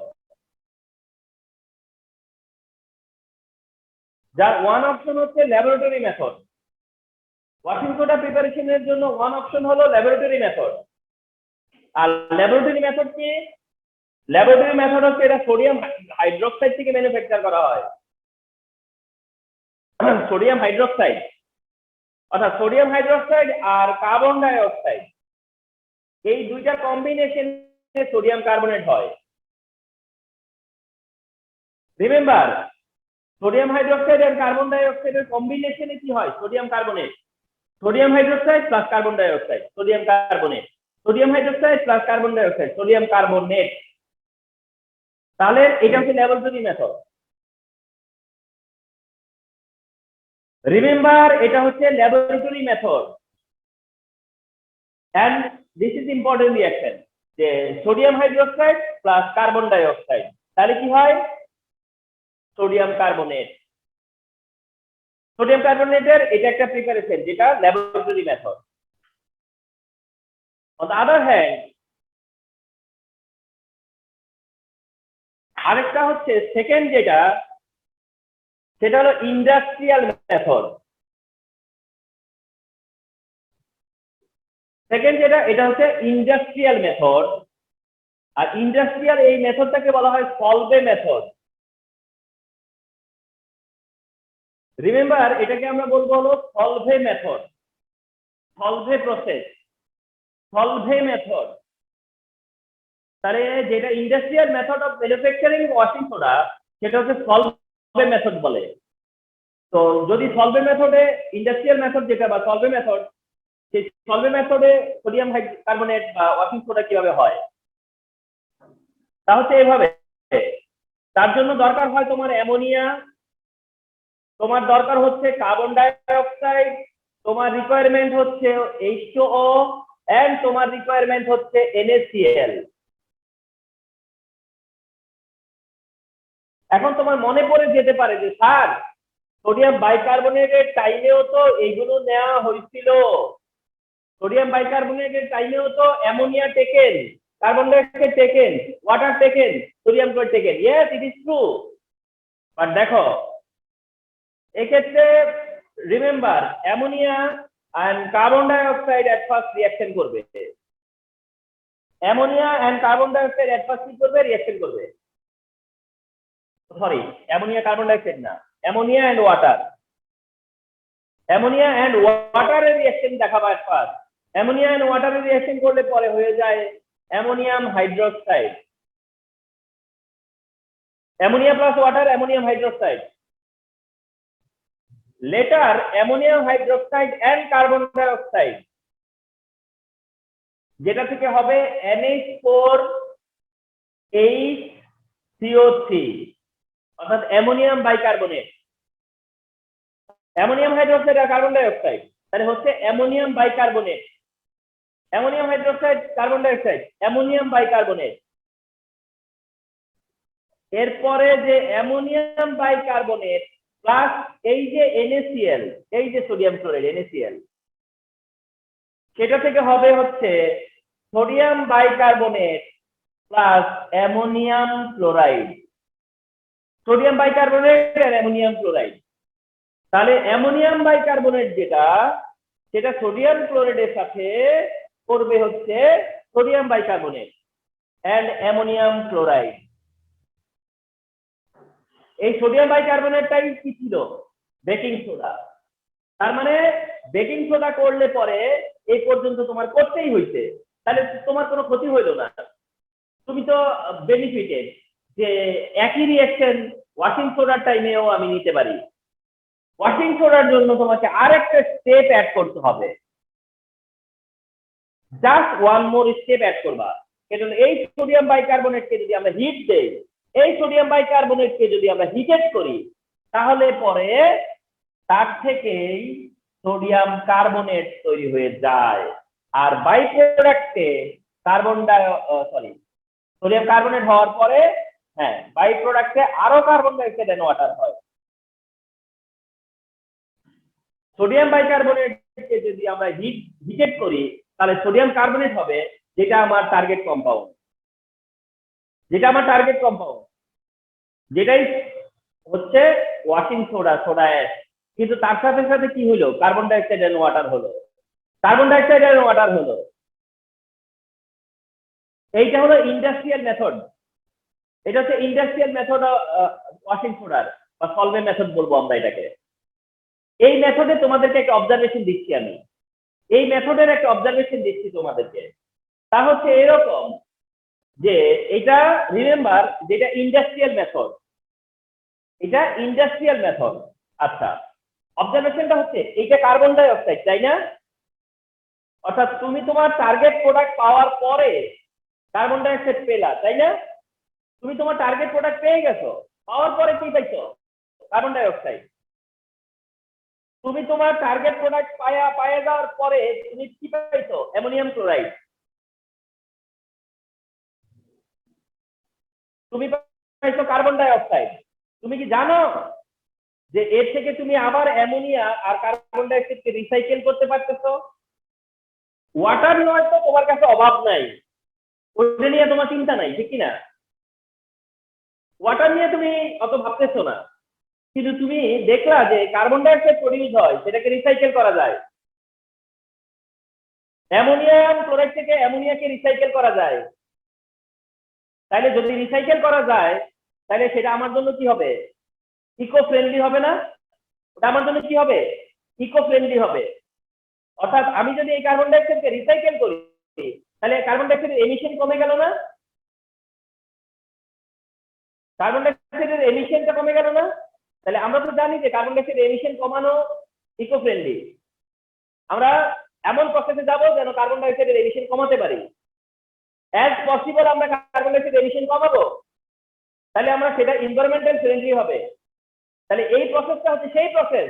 যার ওয়ান অপশন হচ্ছে ল্যাবরেটরি মেথড। ওয়াশিং সোডা প্রিপারেশনের জন্য ওয়ান অপশন হলো ল্যাবরেটরি মেথড। আর ল্যাবরেটরি মেথড কি? ল্যাবরেটরি মেথড হচ্ছে এটা সোডিয়াম হাইড্রোক্সাইড থেকে ম্যানুফ্যাকচার করা হয়। সোডিয়াম হাইড্রোক্সাইড, অর্থাৎ সোডিয়াম হাইড্রোক্সাইড আর কার্বন ডাই অক্সাইড, এই দুইটা কম্বিনেশনে সোডিয়াম কার্বনেট হয়। রিমেম্বার, সোডিয়াম হাইড্রোক্সাইড আর কার্বন ডাই অক্সাইডের কম্বিনেশনে কি হয়? Sodium carbonate. Sodium hydroxide plus carbon dioxide, sodium carbonate. Sodium hydroxide plus carbon dioxide, sodium carbonate. তাহলে এটা হচ্ছে ল্যাবরেটরি মেথড। রিমেম্বার, এটা হচ্ছে laboratory method and this is important reaction, যে sodium hydroxide plus carbon dioxide, তাহলে কি হয়? Sodium carbonate. সোডিয়াম কার্বনেটের এটা একটা প্রিপারেশন যেটা laboratory method. On the other hand, আরেকটা হচ্ছে সেকেন্ড যেটা, সেটা হলো ইন্ডাস্ট্রিয়াল মেথড। সেকেন্ড যেটা, এটা হচ্ছে ইন্ডাস্ট্রিয়াল মেথড। আর ইন্ডাস্ট্রিয়াল এই মেথডটাকে বলা হয় সলভে মেথড। রিমেম্বার, এটাকে আমরা বলবো হলো সলভে মেথড, সলভে প্রসেস, সলভে মেথড। তাহলে যেটা industrial method of manufacturing washing soda, সেটা হচ্ছে সলভে মেথড বলে। তো যদি সলভে মেথডে, ইন্ডাস্ট্রিয়াল মেথড যেটা বা সলভে মেথড, সেই সলভে মেথডে সোডিয়াম কার্বনেট বা ওয়াশিং সোডা কিভাবে হয়, তা হচ্ছে এইভাবে। তার জন্য দরকার হয় তোমার অ্যামোনিয়া, তোমার দরকার হচ্ছে কার্বন ডাই অক্সাইড, তোমার রিকোয়ারমেন্ট হচ্ছে H2O, এন্ড তোমার রিকোয়ারমেন্ট হচ্ছে NaCl। এখন তোমার মনে পড়ে যেতে পারে যে স্যার, সোডিয়াম বাইকার্বনেটের টাইমেও তো এইগুলো নেওয়া হয়েছিল, সোডিয়াম বাইকার্বনেটের টাইমেও তো ammonia taken, carbon dioxide taken, water taken, sodium chloride taken. Yes, it is true. But দেখো, এক্ষেত্রে remember, ammonia and carbon dioxide at first reaction করবে। Ammonia and carbon dioxide at first কি করবে? রিঅ্যাকশন করবে। Sorry, ammonia carbon dioxide না, ammonia and water. Ammonia and ওয়াটারের রিঅ্যাকশন দেখাবো at first। অ্যামোনিয়া and ওয়াটারের রিঅ্যাকশন করলে পরে হয়ে যায় ammonium hydroxide. Ammonia plus water, ammonium hydroxide. Later ammonium hydroxide and carbon dioxide, যেটা থেকে হবে NH4HCO3, অর্থাৎ অ্যামোনিয়াম বাইকার্বনেট। অ্যামোনিয়াম হাইড্রোক্সাইড আর কার্বন ডাই অক্সাইড, তাহলে হচ্ছে ammonium bicarbonate. Ammonium hydroxide, carbon dioxide, ammonium bicarbonate. এরপরে যে অ্যামোনিয়াম বাইকার্বনেট প্লাস এই যে NaCl, এই যে সোডিয়াম ক্লোরাইড NaCl, সেটা থেকে হবে হচ্ছে sodium bicarbonate plus ammonium chloride. Sodium bicarbonate আর অ্যামোনিয়াম ক্লোরাইড। তাহলে অ্যামোনিয়াম বাইকার্বনেট যেটা, সেটা সোডিয়াম ক্লোরাইডের সাথে করবে হচ্ছে sodium bicarbonate and ammonium chloride. এই সোডিয়াম বাইকার্বনেটটাই কি ছিল? Baking soda. তার মানে বেকিং সোডা করলে পরে এই পর্যন্ত তোমার করতেই হইছে, তাহলে তোমার কোনো ক্ষতি হইলো না, তুমি তো বেনিফিটেড। যে একই রিঅ্যাকশন ওয়াশিং সোডার টাইমেও আমি নিতে পারি। ওয়াশিং সোডার জন্য তোমাকে আরেকটা স্টেপ অ্যাড করতে হবে, just one more step add করবা। কারণ এই সোডিয়াম বাইকার্বনেটকে যদি আমরা হিট দেই, এই সোডিয়াম বাইকার্বনেটকে যদি আমরা হিটেড করি, তাহলে পরে তার থেকেই সোডিয়াম কার্বনেট তৈরি হয়ে যায়। আর বাই প্রোডাক্টে সোডিয়াম কার্বনেট হওয়ার পরে হ্যাঁ বাই প্রোডাক্টে আরো কার্বন ডাইঅক্সাইড এন্ড ওয়াটার হয়। সোডিয়াম বাইকার্বনেটকে যদি আমরা হিটেড করি, তাহলে সোডিয়াম কার্বনেট হবে, যেটা আমার টার্গেট কম্পাউন্ড, যেটাই হচ্ছে ওয়াশিং সোডা অ্যাশ। কিন্তু তার সাথে সাথে কি হলো, কার্বন ডাইঅক্সাইড এন্ড ওয়াটার হলো। এইটা হলো ইন্ডাস্ট্রিয়াল মেথড। এটা হচ্ছে ইন্ডাস্ট্রিয়াল মেথড ওয়াশিং সোডার বা সলভেন্ট মেথড বলবো আমরা এটাকে। এই মেথডে তোমাদেরকে একটা অবজারভেশন দিচ্ছি আমি, তোমাদেরকে। তা হচ্ছে এরকম যে এটা রিমেম্বার, যেটা ইন্ডাস্ট্রিয়াল মেথড, আচ্ছা অবজারভেশনটা হচ্ছে এইটা কার্বন ডাই অক্সাইড, তাই না? অর্থাৎ তুমি তোমার টার্গেট প্রোডাক্ট পাওয়ার পরে কার্বন ডাই অক্সাইড পেলা, তাই না? তুমি তোমার টার্গেট প্রোডাক্ট পেয়ে গেছো, পাওয়ার পরে কি পাইছো? Carbon die oxide. তুমি তোমার টার্গেট প্রোডাক্ট পায়া যাওয়ার পরে তুমি কি পাইছো? Ammonium chloride. তুমি পাইছো কার্বন ডাই অক্সাইড। তুমি কি জানো যে এর থেকে তুমি আবার অ্যামোনিয়া আর কার্বন ডাই অক্সাইডকে রিসাইকেল করতে পারতেছো? ওয়াটার নয় তো তোমার কাছে অভাব নাই, ওটা নিয়ে তোমার চিন্তা নাই, ঠিক কিনা? ওয়াটার নিয়ে তুমি অত ভাবতেছো না, কিন্তু তুমি দেখলা যে কার্বন ডাই অক্সাইড প্রডিউস হয়, সেটাকে রিসাইকেল করা যায়। অ্যামোনিয়াম ক্লোরাইড থেকে অ্যামোনিয়াকে রিসাইকেল করা যায়। তাহলে যদি রিসাইকেল করা যায়, তাহলে সেটা আমার জন্য কি হবে? ইকো ফ্রেন্ডলি হবে না? ওটা আমার জন্য কি হবে? ইকো ফ্রেন্ডলি হবে। অর্থাৎ আমি যদি এই কার্বন ডাই অক্সাইডকে রিসাইকেল করি, তাহলে কার্বন ডাই অক্সাইডের এমিশন কমে গেল না? তাহলে আমরা তো জানি যে কার্বন ডাই অক্সাইডের এমিশন কমানো ইকো ফ্রেন্ডলি। আমরা এমন প্রসেসে যাব যেন কার্বন ডাই অক্সাইডের এমিশন কমাতে পারি। অ্যাজ পসিবল আমরা কার্বন ডাই অক্সাইড এমিশন কমাবো, তাহলে আমরা সেটা এনভায়রনমেন্টাল ফ্রেন্ডলি হবে। তাহলে এই প্রসেসটা হচ্ছে সেই প্রসেস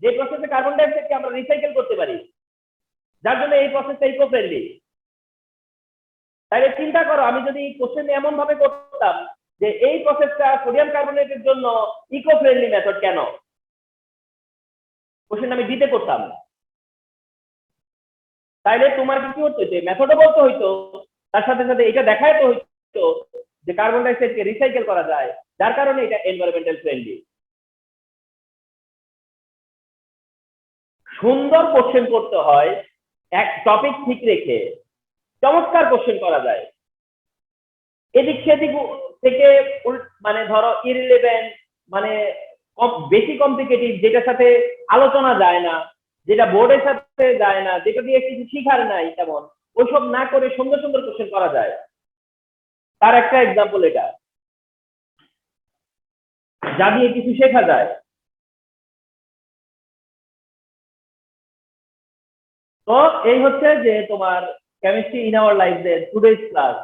যে প্রসেসে কার্বন ডাই অক্সাইডকে আমরা রিসাইকেল করতে পারি, যার জন্য এই প্রসেসটা ইকো ফ্রেন্ডলি। তাহলে চিন্তা করো, আমি যদি কোশ্চেন এমন ভাবে করতাম যে এই প্রসেসটা সোডিয়াম কার্বনেটের জন্য ইকো ফ্রেন্ডলি মেথড, কেন? কোশ্চেন আমি দিতে করতাম, তাইলে তোমার কি হতো? যে মেথডও বলতে হইতো, তার সাথে সাথে এটা দেখাইতে হইতো যে কার্বন ডাই অক্সাইডকে রিসাইকেল করা যায়, যার কারণে এটা এনভায়রনমেন্টাল ফ্রেন্ডলি। সুন্দর কোশ্চেন করতে হয়, এক টপিক ঠিক রেখে চমৎকার কোশ্চেন করা যায়। এদিক সেদিক থেকে মানে ধরো ইরিলেভেন্ট, মানে বেশি কমপ্লিকেটিভ, যেটার সাথে আলোচনা যায় না, যেটা বোর্ডের সাথে যায় না, যেটা দিয়ে কিছু শিখার নাই তেমন, ওইসব না করে সুন্দর সুন্দর কোশ্চেন করা যায়। তার একটা এক্সাম্পল এটা, যা দিয়ে কিছু শেখা যায়। তো এই হচ্ছে যে তোমার কেমিস্ট্রি ইন আওয়ার লাইফ এর টুডেজ ক্লাস।